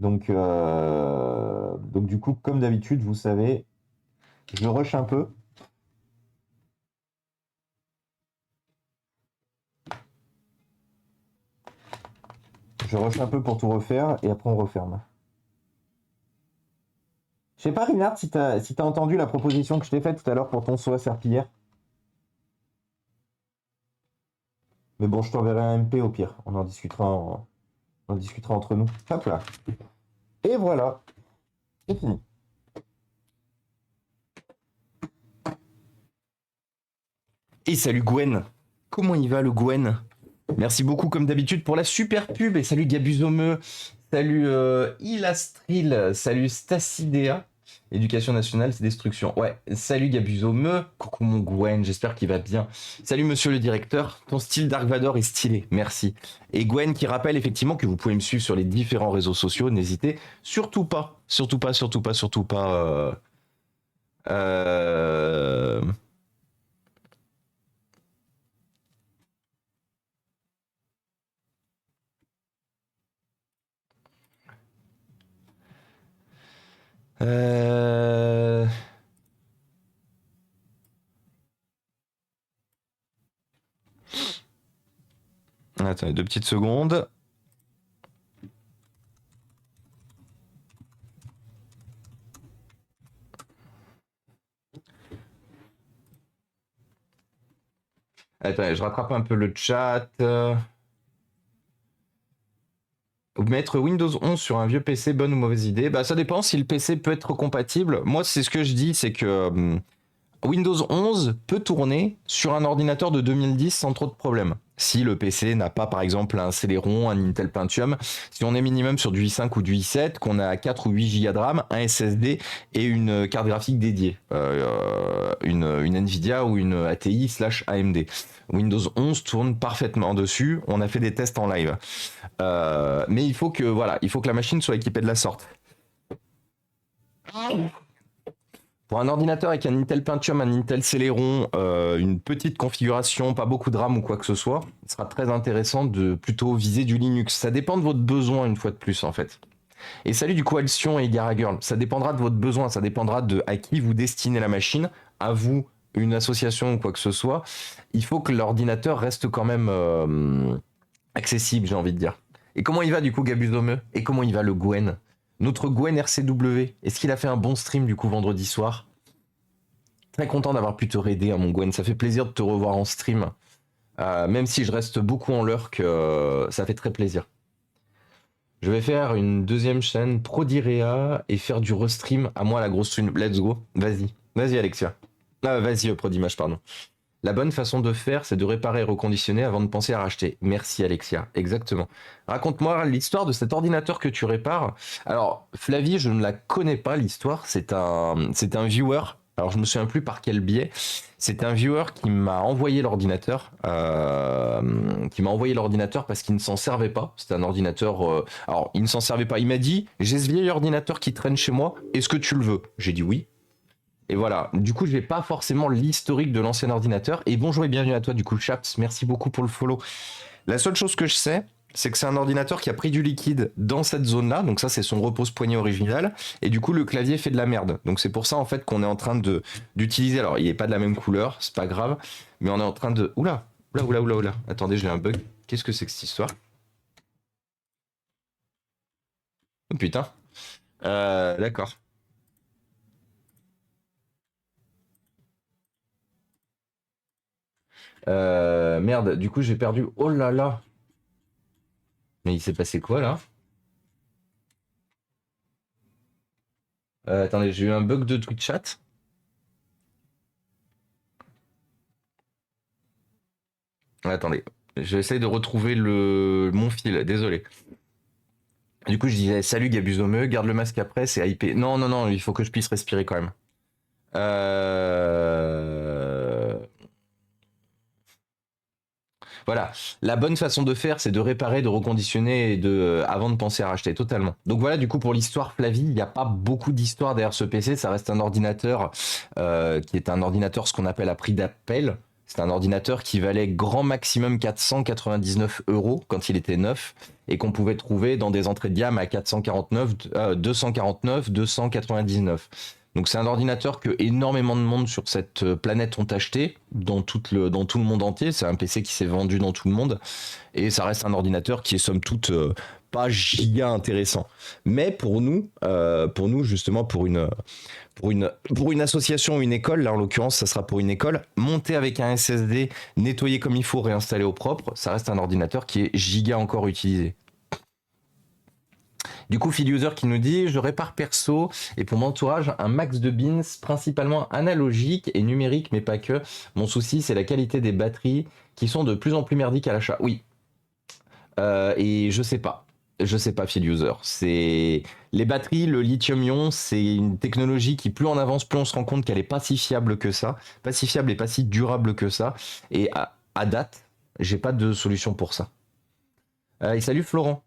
Donc du coup, comme d'habitude, vous savez, je rush un peu. Je rush un peu pour tout refaire et après on referme. Je sais pas, Rinard, si t'as entendu la proposition que je t'ai faite tout à l'heure pour ton saut à serpillière. Mais bon, je t'enverrai un MP au pire. On en discutera entre nous. Hop là. Et voilà. C'est fini. Et salut Gwen. Comment il va le Gwen? Merci beaucoup comme d'habitude pour la super pub. Et salut Gabuzomeux. Salut Ilastril. Salut Stacidea. Éducation nationale, c'est destruction. Ouais, salut Gabuzomeux. Coucou mon Gwen, j'espère qu'il va bien. Salut monsieur le directeur. Ton style Dark Vador est stylé. Merci. Et Gwen qui rappelle effectivement que vous pouvez me suivre sur les différents réseaux sociaux. N'hésitez surtout pas. Attends, 2 petites secondes. Attends, je rattrape un peu le chat. Mettre Windows 11 sur un vieux PC, bonne ou mauvaise idée? Bah ça dépend si le PC peut être compatible. Moi c'est ce que je dis, c'est que Windows 11 peut tourner sur un ordinateur de 2010 sans trop de problèmes. Si le PC n'a pas par exemple un Celeron, un Intel Pentium, si on est minimum sur du i5 ou du i7, qu'on a 4 ou 8 Go de RAM, un SSD et une carte graphique dédiée, une Nvidia ou une ATI/AMD. Windows 11 tourne parfaitement dessus, on a fait des tests en live. Mais il faut que la machine soit équipée de la sorte. Pour un ordinateur avec un Intel Pentium, un Intel Celeron, une petite configuration, pas beaucoup de RAM ou quoi que ce soit, il sera très intéressant de plutôt viser du Linux. Ça dépend de votre besoin une fois de plus en fait. Et salut du coup Alcyon et Gara Girl, ça dépendra de votre besoin, ça dépendra de à qui vous destinez la machine, à vous, une association ou quoi que ce soit. Il faut que l'ordinateur reste quand même accessible, j'ai envie de dire. Et comment il va du coup Gabuzomeux? Et comment il va le Gwen? Notre Gwen RCW, est-ce qu'il a fait un bon stream du coup vendredi soir? Très content d'avoir pu te raider mon Gwen, ça fait plaisir de te revoir en stream. Même si je reste beaucoup en lurk, ça fait très plaisir. Je vais faire une deuxième chaîne Prodirea et faire du restream à moi la grosse stream. Let's go, vas-y Alexia. Vas-y Prodimage, pardon. La bonne façon de faire, c'est de réparer et reconditionner avant de penser à racheter. Merci Alexia, exactement. Raconte-moi l'histoire de cet ordinateur que tu répares. Alors, Flavie, je ne la connais pas l'histoire, c'est un viewer. Alors, je me souviens plus par quel biais. C'est un viewer qui m'a envoyé l'ordinateur, parce qu'il ne s'en servait pas. C'était un ordinateur. Alors, il ne s'en servait pas. Il m'a dit, j'ai ce vieil ordinateur qui traîne chez moi. Est-ce que tu le veux? J'ai dit oui. Et voilà, du coup je n'ai pas forcément l'historique de l'ancien ordinateur. Et bonjour et bienvenue à toi du coup Chaps, merci beaucoup pour le follow. La seule chose que je sais, c'est que c'est un ordinateur qui a pris du liquide dans cette zone-là, donc ça c'est son repose-poignet original, et du coup le clavier fait de la merde. Donc c'est pour ça en fait qu'on est en train d'utiliser, alors il n'est pas de la même couleur, c'est pas grave, mais on est en train de... Oula, attendez, j'ai un bug, qu'est-ce que c'est que cette histoire? Oh putain, d'accord. Merde, du coup j'ai perdu. Oh là là. Mais il s'est passé quoi là? Attendez, j'ai eu un bug de Twitch chat. Attendez, j'essaie de retrouver mon fil, désolé. Du coup je disais salut Gabuzomeux, garde le masque après, c'est hypé. Non, non, non, il faut que je puisse respirer quand même. Voilà, la bonne façon de faire, c'est de réparer, de reconditionner avant de penser à racheter totalement. Donc voilà, du coup pour l'histoire, Flavie, il n'y a pas beaucoup d'histoire derrière ce PC. Ça reste un ordinateur qui est un ordinateur ce qu'on appelle à prix d'appel. C'est un ordinateur qui valait grand maximum 499 € quand il était neuf et qu'on pouvait trouver dans des entrées de gamme à 449, 249, 299. Donc c'est un ordinateur que énormément de monde sur cette planète ont acheté, dans tout le monde entier. C'est un PC qui s'est vendu dans tout le monde. Et ça reste un ordinateur qui est somme toute pas giga intéressant. Mais pour nous justement, pour une association ou une école, là en l'occurrence ça sera pour une école, monter avec un SSD, nettoyer comme il faut, réinstaller au propre, ça reste un ordinateur qui est giga encore utilisé. Du coup, Phil User qui nous dit je répare perso et pour mon entourage un max de bins principalement analogique et numérique, mais pas que. Mon souci, c'est la qualité des batteries qui sont de plus en plus merdiques à l'achat. Oui. Et je sais pas. Je sais pas, Phil User. C'est les batteries, le lithium-ion, c'est une technologie qui plus on avance, plus on se rend compte qu'elle est pas si fiable que ça, pas si fiable et pas si durable que ça. Et à date, j'ai pas de solution pour ça. Et salut Florent.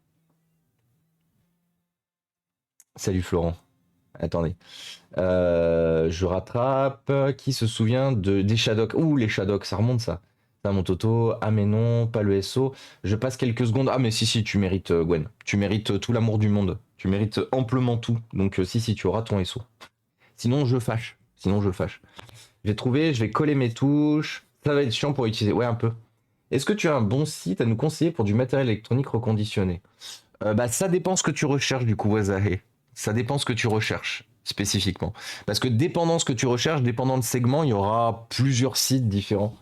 Salut Florent. Attendez. Je rattrape. Qui se souvient des Shadocks? Ouh, les Shadocks, ça remonte ça. Ça mon Toto. Ah mais non, pas le SO. Je passe quelques secondes. Ah mais si, tu mérites Gwen. Tu mérites tout l'amour du monde. Tu mérites amplement tout. Donc si, tu auras ton SO. Sinon, je fâche. J'ai trouvé, je vais coller mes touches. Ça va être chiant pour utiliser. Ouais, un peu. Est-ce que tu as un bon site à nous conseiller pour du matériel électronique reconditionné? Bah ça dépend ce que tu recherches du coup, Wazahe. Ça dépend ce que tu recherches spécifiquement. Parce que dépendant ce que tu recherches, dépendant de segment, il y aura plusieurs sites différents.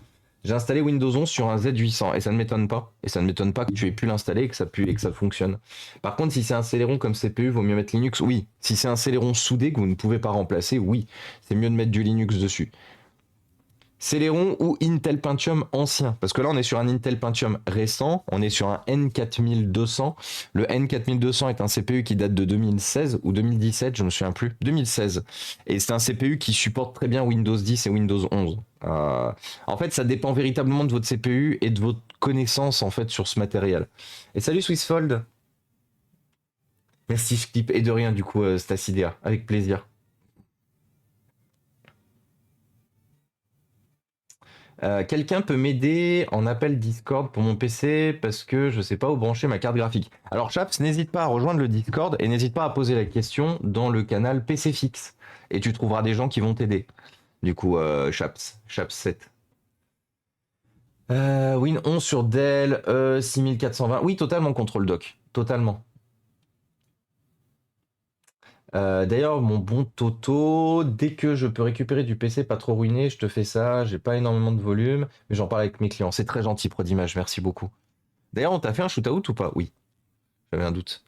J'ai installé Windows 11 sur un Z800 et ça ne m'étonne pas. Et ça ne m'étonne pas que tu aies pu l'installer et que ça fonctionne. Par contre, si c'est un Celeron comme CPU, vaut mieux mettre Linux. Oui. Si c'est un Celeron soudé que vous ne pouvez pas remplacer, oui. C'est mieux de mettre du Linux dessus. Celeron ou Intel Pentium ancien. Parce que là, on est sur un Intel Pentium récent, on est sur un N4200. Le N4200 est un CPU qui date de 2016 ou 2017, je ne me souviens plus. 2016. Et c'est un CPU qui supporte très bien Windows 10 et Windows 11. En fait, ça dépend véritablement de votre CPU et de votre connaissance en fait sur ce matériel. Et salut Swissfold. Merci Flip et de rien du coup Stacidea, avec plaisir. Quelqu'un peut m'aider en appel Discord pour mon PC parce que je sais pas où brancher ma carte graphique. Alors Chaps, n'hésite pas à rejoindre le Discord et n'hésite pas à poser la question dans le canal PC fixe. Et tu trouveras des gens qui vont t'aider. Du coup, Chaps 7. Win 11 sur Dell, 6420. Oui, totalement contrôle doc. Totalement. D'ailleurs, mon bon Toto, dès que je peux récupérer du PC pas trop ruiné, je te fais ça. J'ai pas énormément de volume, mais j'en parle avec mes clients. C'est très gentil, Prodimage, merci beaucoup. D'ailleurs, on t'a fait un shoot-out ou pas? Oui, j'avais un doute.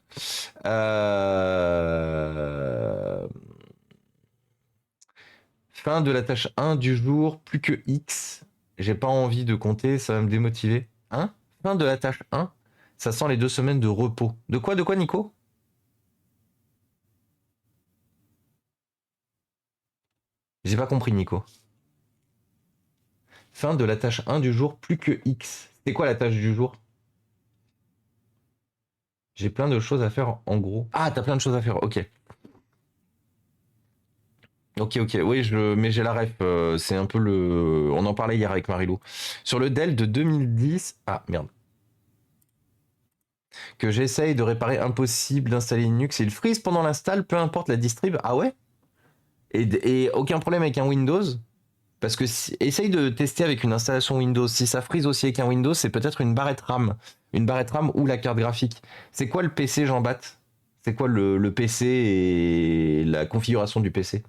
Fin de la tâche 1 du jour, plus que X. J'ai pas envie de compter, ça va me démotiver. Hein? Fin de la tâche 1, ça sent les 2 semaines de repos. De quoi, Nico? J'ai pas compris, Nico. Fin de la tâche 1 du jour, plus que X. C'est quoi la tâche du jour? J'ai plein de choses à faire en gros. Ah, t'as plein de choses à faire, ok. Ok, oui, mais j'ai la ref. C'est un peu le. On en parlait hier avec Marilou. Sur le Dell de 2010. Ah, merde. Que j'essaye de réparer, impossible d'installer Linux. Il freeze pendant l'install, peu importe la distrib. Ah ouais? Et aucun problème avec un Windows? Parce que essaye de tester avec une installation Windows. Si ça freeze aussi avec un Windows, c'est peut-être une barrette RAM. Une barrette RAM ou la carte graphique. C'est quoi le PC, Jean-Bapt? C'est quoi le PC et la configuration du PC?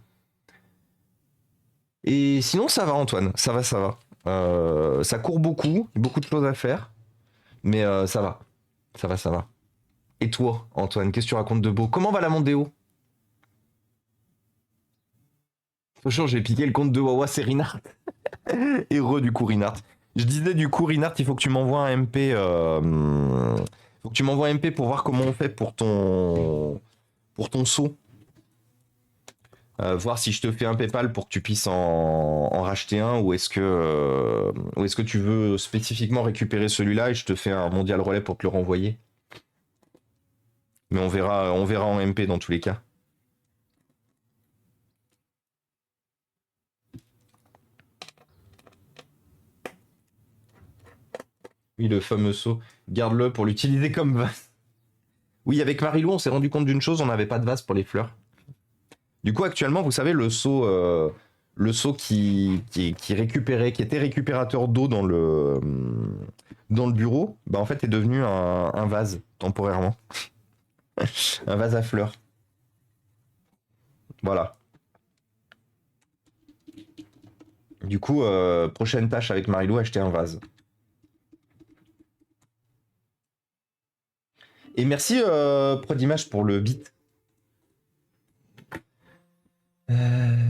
Et sinon, ça va, Antoine. Ça va, ça va. Ça court beaucoup, beaucoup de choses à faire. Mais ça va. Ça va, ça va. Et toi, Antoine, qu'est-ce que tu racontes de beau? Comment va la Mondéo? Franchement, j'ai piqué le compte de Wawa, c'est Rinard. Heureux du coup, Rinard. Je disais du coup, Rinard, il faut que tu m'envoies un MP. Faut que tu m'envoies un MP pour voir comment on fait pour ton saut. Voir si je te fais un PayPal pour que tu puisses en racheter un ou est-ce que tu veux spécifiquement récupérer celui-là et je te fais un mondial relais pour te le renvoyer. Mais on verra en MP dans tous les cas. Oui, le fameux saut. Garde-le pour l'utiliser comme vase. Oui, avec Marilou, on s'est rendu compte d'une chose, on n'avait pas de vase pour les fleurs. Du coup, actuellement, vous savez, le seau qui récupérait, qui était récupérateur d'eau dans le bureau, bah en fait est devenu un vase temporairement. Un vase à fleurs. Voilà. Du coup, prochaine tâche avec Marilou, acheter un vase. Et merci Prodimage pour le beat.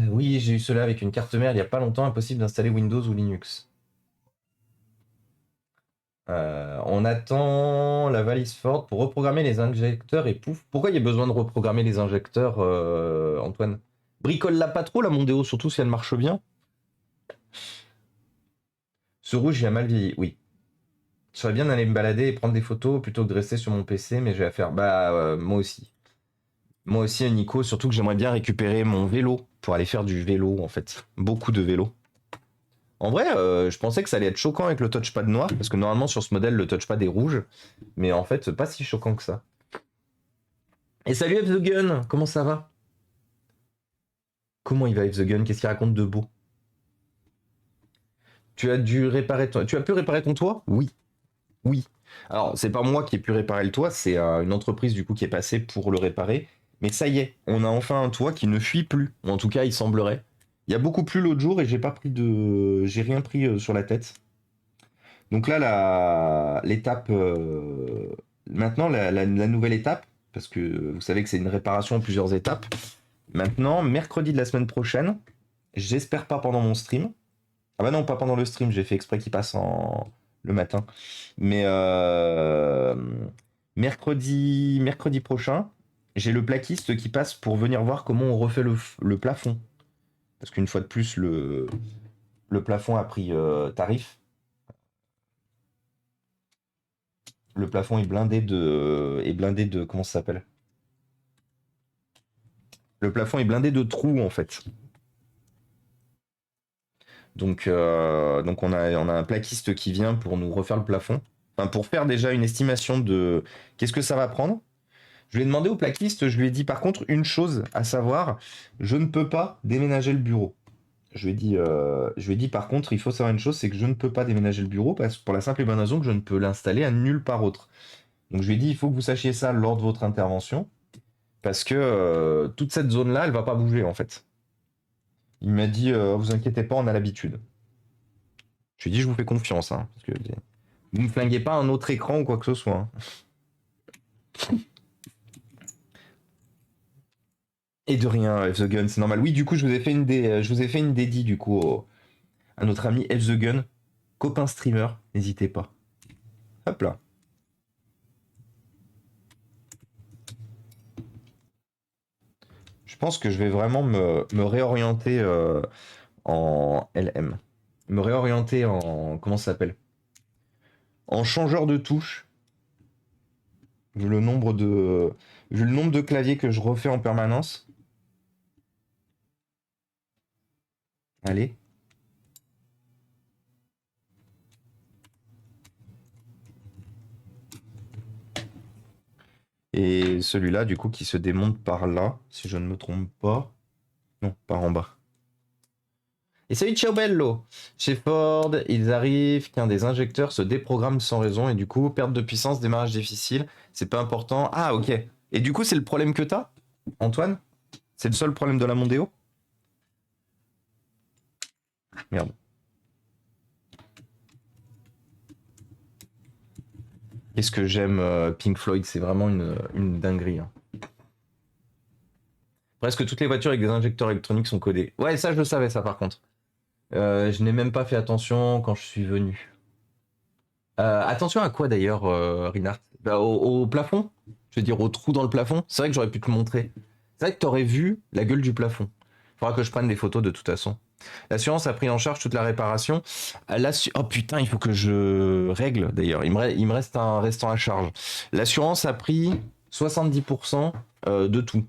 Oui, j'ai eu cela avec une carte mère il n'y a pas longtemps, impossible d'installer Windows ou Linux. On attend la valise forte pour reprogrammer les injecteurs et pouf. Pourquoi il y a besoin de reprogrammer les injecteurs, Antoine? Bricole-la pas trop, la Mondeo, surtout si elle marche bien. Ce rouge, il a mal vieilli, oui. Je serais bien d'aller me balader et prendre des photos plutôt que de rester sur mon PC, mais j'ai à faire. Bah, moi aussi. Moi aussi, Nico, surtout que j'aimerais bien récupérer mon vélo pour aller faire du vélo, en fait. Beaucoup de vélo. En vrai, je pensais que ça allait être choquant avec le touchpad noir, parce que normalement sur ce modèle, le touchpad est rouge. Mais en fait, pas si choquant que ça. Et salut F The Gun, comment ça va? Comment il va F The Gun? Qu'est-ce qu'il raconte de beau? Tu as pu réparer ton toit? Oui. Oui. Alors, c'est pas moi qui ai pu réparer le toit, c'est une entreprise du coup qui est passée pour le réparer. Mais ça y est, on a enfin un toit qui ne fuit plus. Ou en tout cas, il semblerait. Il y a beaucoup plu l'autre jour et j'ai rien pris sur la tête. Donc là, l'étape, maintenant, la nouvelle étape, parce que vous savez que c'est une réparation en plusieurs étapes. Maintenant, mercredi de la semaine prochaine, j'espère pas pendant mon stream. Ah bah non, pas pendant le stream, j'ai fait exprès qu'il passe le matin. Mais mercredi prochain, j'ai le plaquiste qui passe pour venir voir comment on refait le plafond. Parce qu'une fois de plus, le plafond a pris tarif. Le plafond est blindé de comment ça s'appelle? Le plafond est blindé de trous en fait. Donc on a un plaquiste qui vient pour nous refaire le plafond. Enfin, pour faire déjà une estimation de qu'est-ce que ça va prendre. Je lui ai demandé au plaquiste, je lui ai dit par contre une chose à savoir, je ne peux pas déménager le bureau. Je lui ai dit par contre, il faut savoir une chose, c'est que je ne peux pas déménager le bureau pour la simple et bonne raison que je ne peux l'installer à nulle part autre. Donc je lui ai dit, il faut que vous sachiez ça lors de votre intervention, parce que toute cette zone-là, elle va pas bouger en fait. Il m'a dit, vous inquiétez pas, on a l'habitude. Je lui ai dit, je vous fais confiance, hein, parce que vous me flinguez pas un autre écran ou quoi que ce soit, hein. Et de rien, F The Gun, c'est normal. Oui, du coup, je vous ai fait une dédie du coup à notre ami F The Gun, copain streamer. N'hésitez pas. Hop là. Je pense que je vais vraiment me réorienter en LM. Me réorienter en comment ça s'appelle? En changeur de touche. Vu le nombre de claviers que je refais en permanence. Allez. Et celui-là, du coup, qui se démonte par là, si je ne me trompe pas. Non, par en bas. Et salut ciao bello. Chez Ford, ils arrivent qu'un des injecteurs se déprogramme sans raison et du coup, perte de puissance, démarrage difficile, c'est pas important. Ah ok. Et du coup, c'est le problème que t'as, Antoine? C'est le seul problème de la Mondeo? Merde. Qu'est-ce que j'aime Pink Floyd, c'est vraiment une dinguerie, hein. Presque toutes les voitures avec des injecteurs électroniques sont codées. Ouais, ça je le savais ça par contre. Je n'ai même pas fait attention quand je suis venu. Attention à quoi d'ailleurs, Rinard? Bah, au plafond? Je veux dire, au trou dans le plafond? C'est vrai que j'aurais pu te le montrer. C'est vrai que t'aurais vu la gueule du plafond. Faudra que je prenne des photos de toute façon. L'assurance a pris en charge toute la réparation. Oh putain, il faut que je règle d'ailleurs. Il me reste un restant à charge. L'assurance a pris 70% de tout.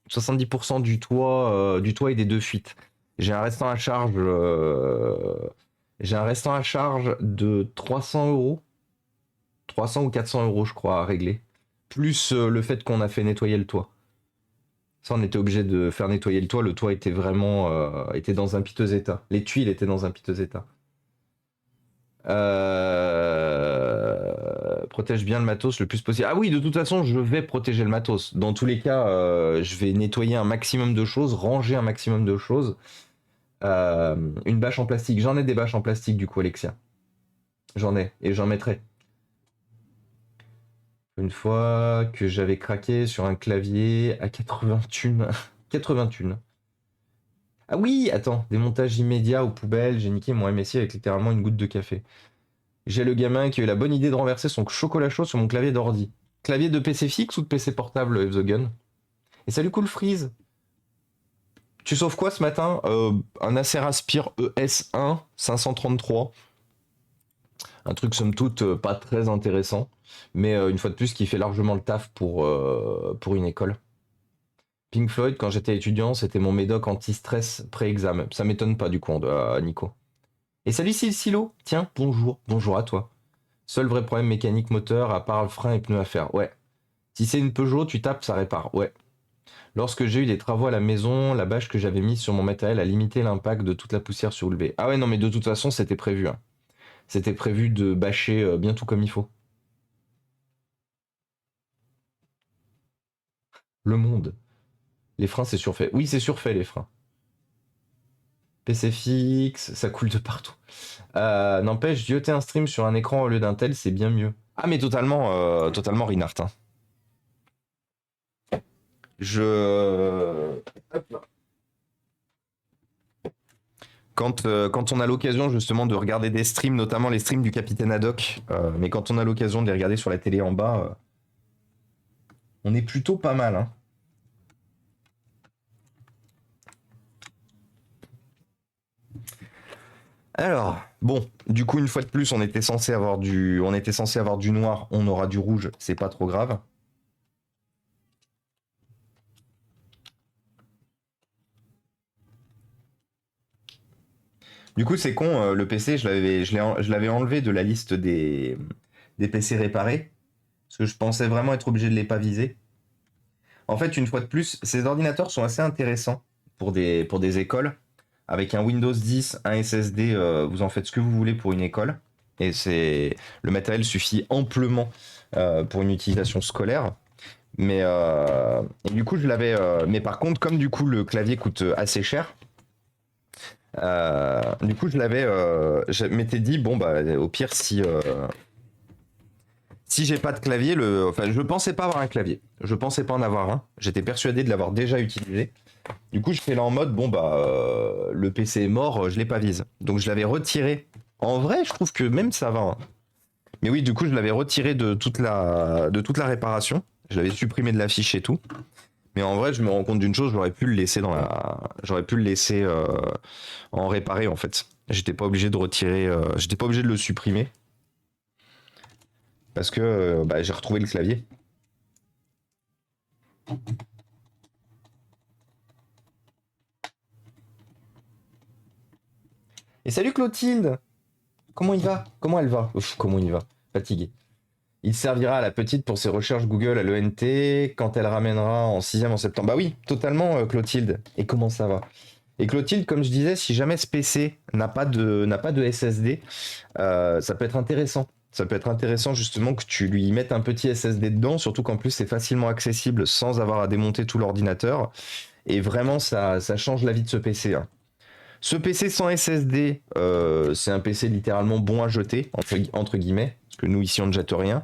70% du toit et des deux fuites. J'ai un restant à charge. J'ai un restant à charge de 300 euros. 300 ou 400 euros, je crois, à régler. Plus le fait qu'on a fait nettoyer le toit. Ça, on était obligé de faire nettoyer le toit. Le toit était vraiment était dans un piteux état. Les tuiles étaient dans un piteux état. Protège bien le matos le plus possible. Ah oui, de toute façon, je vais protéger le matos. Dans tous les cas, je vais nettoyer un maximum de choses, ranger un maximum de choses. Une bâche en plastique. J'en ai des bâches en plastique, du coup, Alexia. J'en ai, et j'en mettrai. Une fois que j'avais craqué sur un clavier à 80 thunes. 80 thunes. Ah oui, attends, démontage immédiat aux poubelles, j'ai niqué mon MSI avec littéralement une goutte de café. J'ai le gamin qui a eu la bonne idée de renverser son chocolat chaud sur mon clavier d'ordi. Clavier de PC fixe ou de PC portable, F The Gun? Et salut Cool Freeze. Tu sauves quoi ce matin? Un Acer Aspire ES1 533. Un truc somme toute pas très intéressant, mais une fois de plus qui fait largement le taf pour une école. Pink Floyd, quand j'étais étudiant, c'était mon médoc anti-stress pré-examen. Ça m'étonne pas du coup, Nico. Et salut Silo, tiens, bonjour, bonjour à toi. Seul vrai problème mécanique moteur, à part le frein et pneus à faire, ouais. Si c'est une Peugeot, tu tapes, ça répare, ouais. Lorsque j'ai eu des travaux à la maison, la bâche que j'avais mise sur mon matériel a limité l'impact de toute la poussière soulevée. Ah ouais, non, mais de toute façon, c'était prévu, hein. C'était prévu de bâcher bien tout comme il faut. Le monde. Les freins, c'est surfait. Oui, c'est surfait, les freins. PC fixe, ça coule de partout. N'empêche, dioter un stream sur un écran au lieu d'un tel, c'est bien mieux. Ah, mais totalement, totalement, Rinart, hein. Je. Hop là. Quand on a l'occasion justement de regarder des streams, notamment les streams du Capitaine Haddock, mais quand on a l'occasion de les regarder sur la télé en bas, on est plutôt pas mal, hein. Alors, bon, du coup, une fois de plus, on était censé avoir du noir, on aura du rouge, c'est pas trop grave. Du coup, c'est con, le PC, je l'avais enlevé de la liste des PC réparés, parce que je pensais vraiment être obligé de les pas viser. En fait, une fois de plus, ces ordinateurs sont assez intéressants pour des écoles. Avec un Windows 10, un SSD, vous en faites ce que vous voulez pour une école. Et le matériel suffit amplement pour une utilisation scolaire. Mais et du coup, mais par contre, comme du coup le clavier coûte assez cher, du coup, je m'étais dit bon bah au pire si j'ai pas de clavier, enfin je pensais pas avoir un clavier, je pensais pas en avoir un. J'étais persuadé de l'avoir déjà utilisé. Du coup, je fais là en mode bon bah le PC est mort, je l'ai pas vise. Donc je l'avais retiré. En vrai, je trouve que même ça va, hein. Mais oui, du coup, je l'avais retiré de toute la réparation. Je l'avais supprimé de la fiche et tout. Mais en vrai, je me rends compte d'une chose, j'aurais pu le laisser en réparé en fait. J'étais pas obligé de retirer, j'étais pas obligé de le supprimer parce que bah, j'ai retrouvé le clavier. Et salut Clotilde. Comment il va? Comment elle va? Ouf, comment il va? Fatigué. Il servira à la petite pour ses recherches Google à l'ENT quand elle ramènera en 6e en septembre. Bah oui, totalement Clotilde. Et comment ça va? Et Clotilde, comme je disais, si jamais ce PC n'a pas de SSD, ça peut être intéressant. Ça peut être intéressant justement que tu lui mettes un petit SSD dedans, surtout qu'en plus c'est facilement accessible sans avoir à démonter tout l'ordinateur. Et vraiment, ça change la vie de ce PC, hein. Ce PC sans SSD, c'est un PC littéralement bon à jeter, entre guillemets, parce que nous ici on ne jette rien,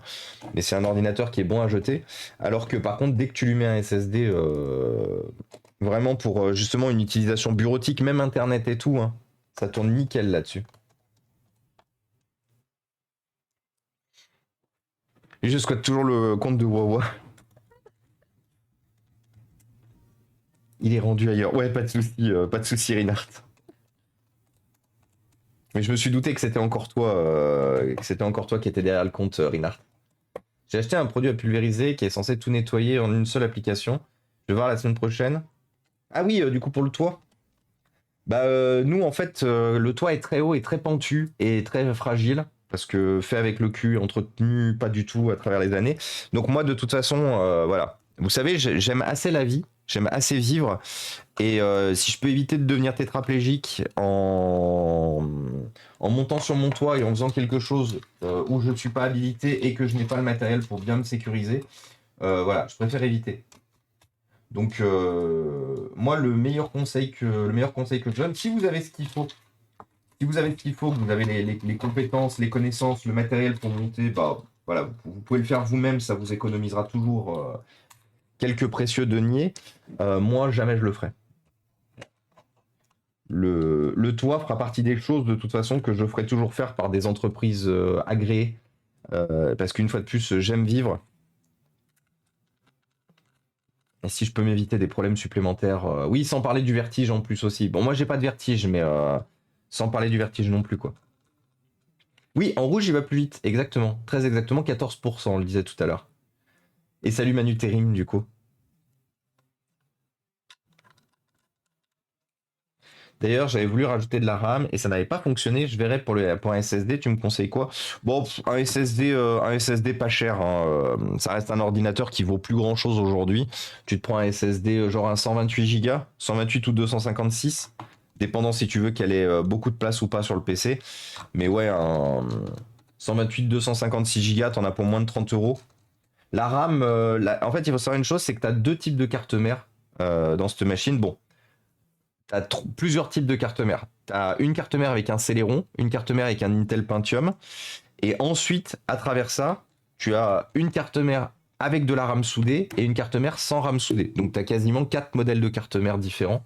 mais c'est un ordinateur qui est bon à jeter. Alors que par contre, dès que tu lui mets un SSD, vraiment pour justement une utilisation bureautique, même internet et tout, hein, ça tourne nickel là-dessus. Et je squatte toujours le compte de Wawa. Il est rendu ailleurs. Ouais, pas de souci, Reinhardt. Mais je me suis douté que c'était encore toi qui étais derrière le compte, Reinhardt. J'ai acheté un produit à pulvériser qui est censé tout nettoyer en une seule application. Je vais voir la semaine prochaine. Ah oui, du coup pour le toit. Bah nous en fait le toit est très haut et très pentu et très fragile parce que fait avec le cul, entretenu pas du tout à travers les années. Donc moi de toute façon voilà. Vous savez, j'aime assez la vie, j'aime assez vivre et si je peux éviter de devenir tétraplégique en montant sur mon toit et en faisant quelque chose où je ne suis pas habilité et que je n'ai pas le matériel pour bien me sécuriser, voilà, je préfère éviter. Donc moi le meilleur conseil que je donne, si vous avez ce qu'il faut, si vous avez ce qu'il faut, que vous avez les compétences, les connaissances, le matériel pour monter, bah voilà, vous pouvez le faire vous-même, ça vous économisera toujours quelques précieux deniers. Moi jamais je le ferai. Le toit fera partie des choses de toute façon que je ferai toujours faire par des entreprises agréées. Parce qu'une fois de plus, j'aime vivre. Et si je peux m'éviter des problèmes supplémentaires. Oui, sans parler du vertige en plus aussi. Bon, moi j'ai pas de vertige, mais sans parler du vertige non plus, quoi. Oui, en rouge il va plus vite, exactement. Très exactement, 14%, on le disait tout à l'heure. Et salut Manu Terim, du coup. D'ailleurs, j'avais voulu rajouter de la RAM et ça n'avait pas fonctionné. Je verrai pour un SSD, tu me conseilles quoi? Bon, un SSD pas cher, hein, ça reste un ordinateur qui vaut plus grand chose aujourd'hui. Tu te prends un SSD genre un 128 Go, 128 ou 256, dépendant si tu veux qu'elle ait beaucoup de place ou pas sur le PC. Mais ouais, un 128 256 Go, t'en as pour moins de 30 euros. La RAM, en fait, il faut savoir une chose, c'est que tu as deux types de cartes mères dans cette machine. Bon, tu as plusieurs types de cartes mères. Tu as une carte mère avec un Celeron, une carte mère avec un Intel Pentium. Et ensuite, à travers ça, tu as une carte mère avec de la RAM soudée et une carte mère sans RAM soudée. Donc tu as quasiment 4 modèles de carte mère différents.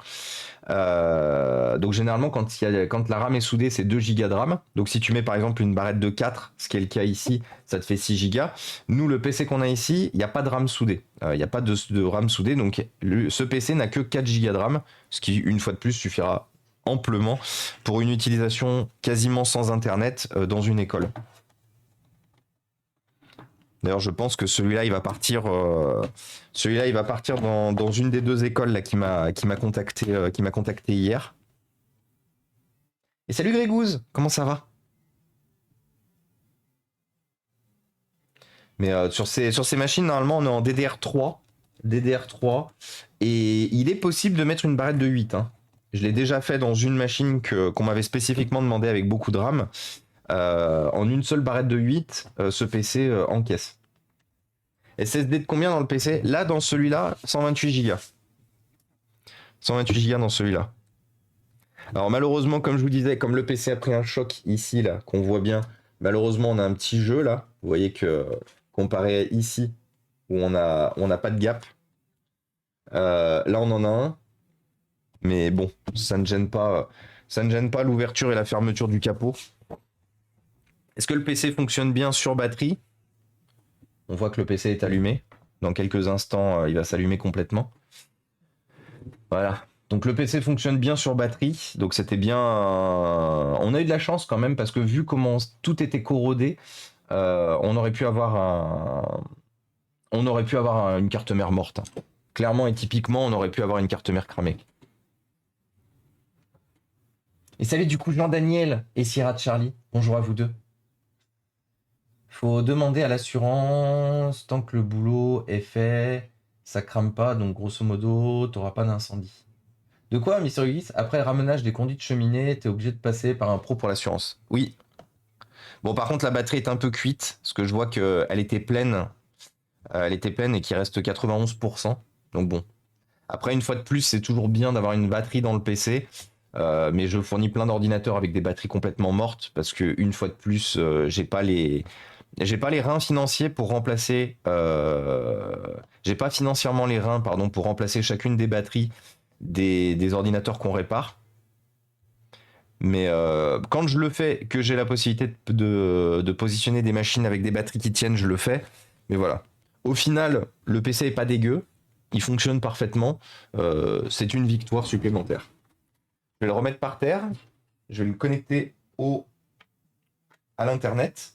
Donc généralement quand la RAM est soudée, c'est 2 Go de RAM. Donc si tu mets par exemple une barrette de 4, ce qui est le cas ici, ça te fait 6 Go. Nous, le PC qu'on a ici, il n'y a pas de RAM soudée. Il n'y a pas de RAM soudée, donc ce PC n'a que 4 Go de RAM, ce qui une fois de plus suffira amplement pour une utilisation quasiment sans internet dans une école. D'ailleurs, je pense que celui-là, il va partir. Celui-là, il va partir dans une des 2 écoles là qui m'a contacté hier. Et salut Grégouze, comment ça va? Mais sur ces machines, normalement, on est en DDR3. DDR3. Et il est possible de mettre une barrette de 8. Hein. Je l'ai déjà fait dans une machine qu'on m'avait spécifiquement demandé avec beaucoup de RAM. En une seule barrette de 8, ce PC encaisse. SSD de combien dans le PC? Là, dans celui-là, 128 Go. 128 Go dans celui-là. Alors malheureusement, comme je vous disais, comme le PC a pris un choc ici, là, qu'on voit bien, malheureusement, on a un petit jeu, là. Vous voyez que, comparé à ici, où on n'a pas de gap, là, on en a un. Mais bon, ça ne gêne pas l'ouverture et la fermeture du capot. Est-ce que le PC fonctionne bien sur batterie? On voit que le PC est allumé. Dans quelques instants, il va s'allumer complètement. Voilà. Donc le PC fonctionne bien sur batterie. Donc c'était bien. On a eu de la chance quand même parce que vu comment tout était corrodé, on aurait pu avoir une carte mère morte. Clairement et typiquement, on aurait pu avoir une carte mère cramée. Et salut du coup Jean-Daniel et Sierra Charlie. Bonjour à vous deux. Faut demander à l'assurance tant que le boulot est fait, ça crame pas, donc grosso modo, t'auras pas d'incendie. De quoi, Mister Ulysse? Après le ramenage des conduits de cheminée, t'es obligé de passer par un pro pour l'assurance. Oui. Bon, par contre, la batterie est un peu cuite, parce que je vois qu'elle était pleine. Elle était pleine et qu'il reste 91%. Donc bon. Après, une fois de plus, c'est toujours bien d'avoir une batterie dans le PC. Mais je fournis plein d'ordinateurs avec des batteries complètement mortes, parce que une fois de plus, j'ai pas les reins financiers pour remplacer. J'ai pas financièrement les reins, pardon, pour remplacer chacune des batteries des ordinateurs qu'on répare. Mais quand je le fais, que j'ai la possibilité de positionner des machines avec des batteries qui tiennent, je le fais. Mais voilà. Au final, le PC est pas dégueu. Il fonctionne parfaitement. C'est une victoire supplémentaire. Je vais le remettre par terre. Je vais le connecter à l'internet.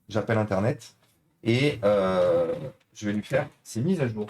J'appelle internet. Et je vais lui faire ses mises à jour.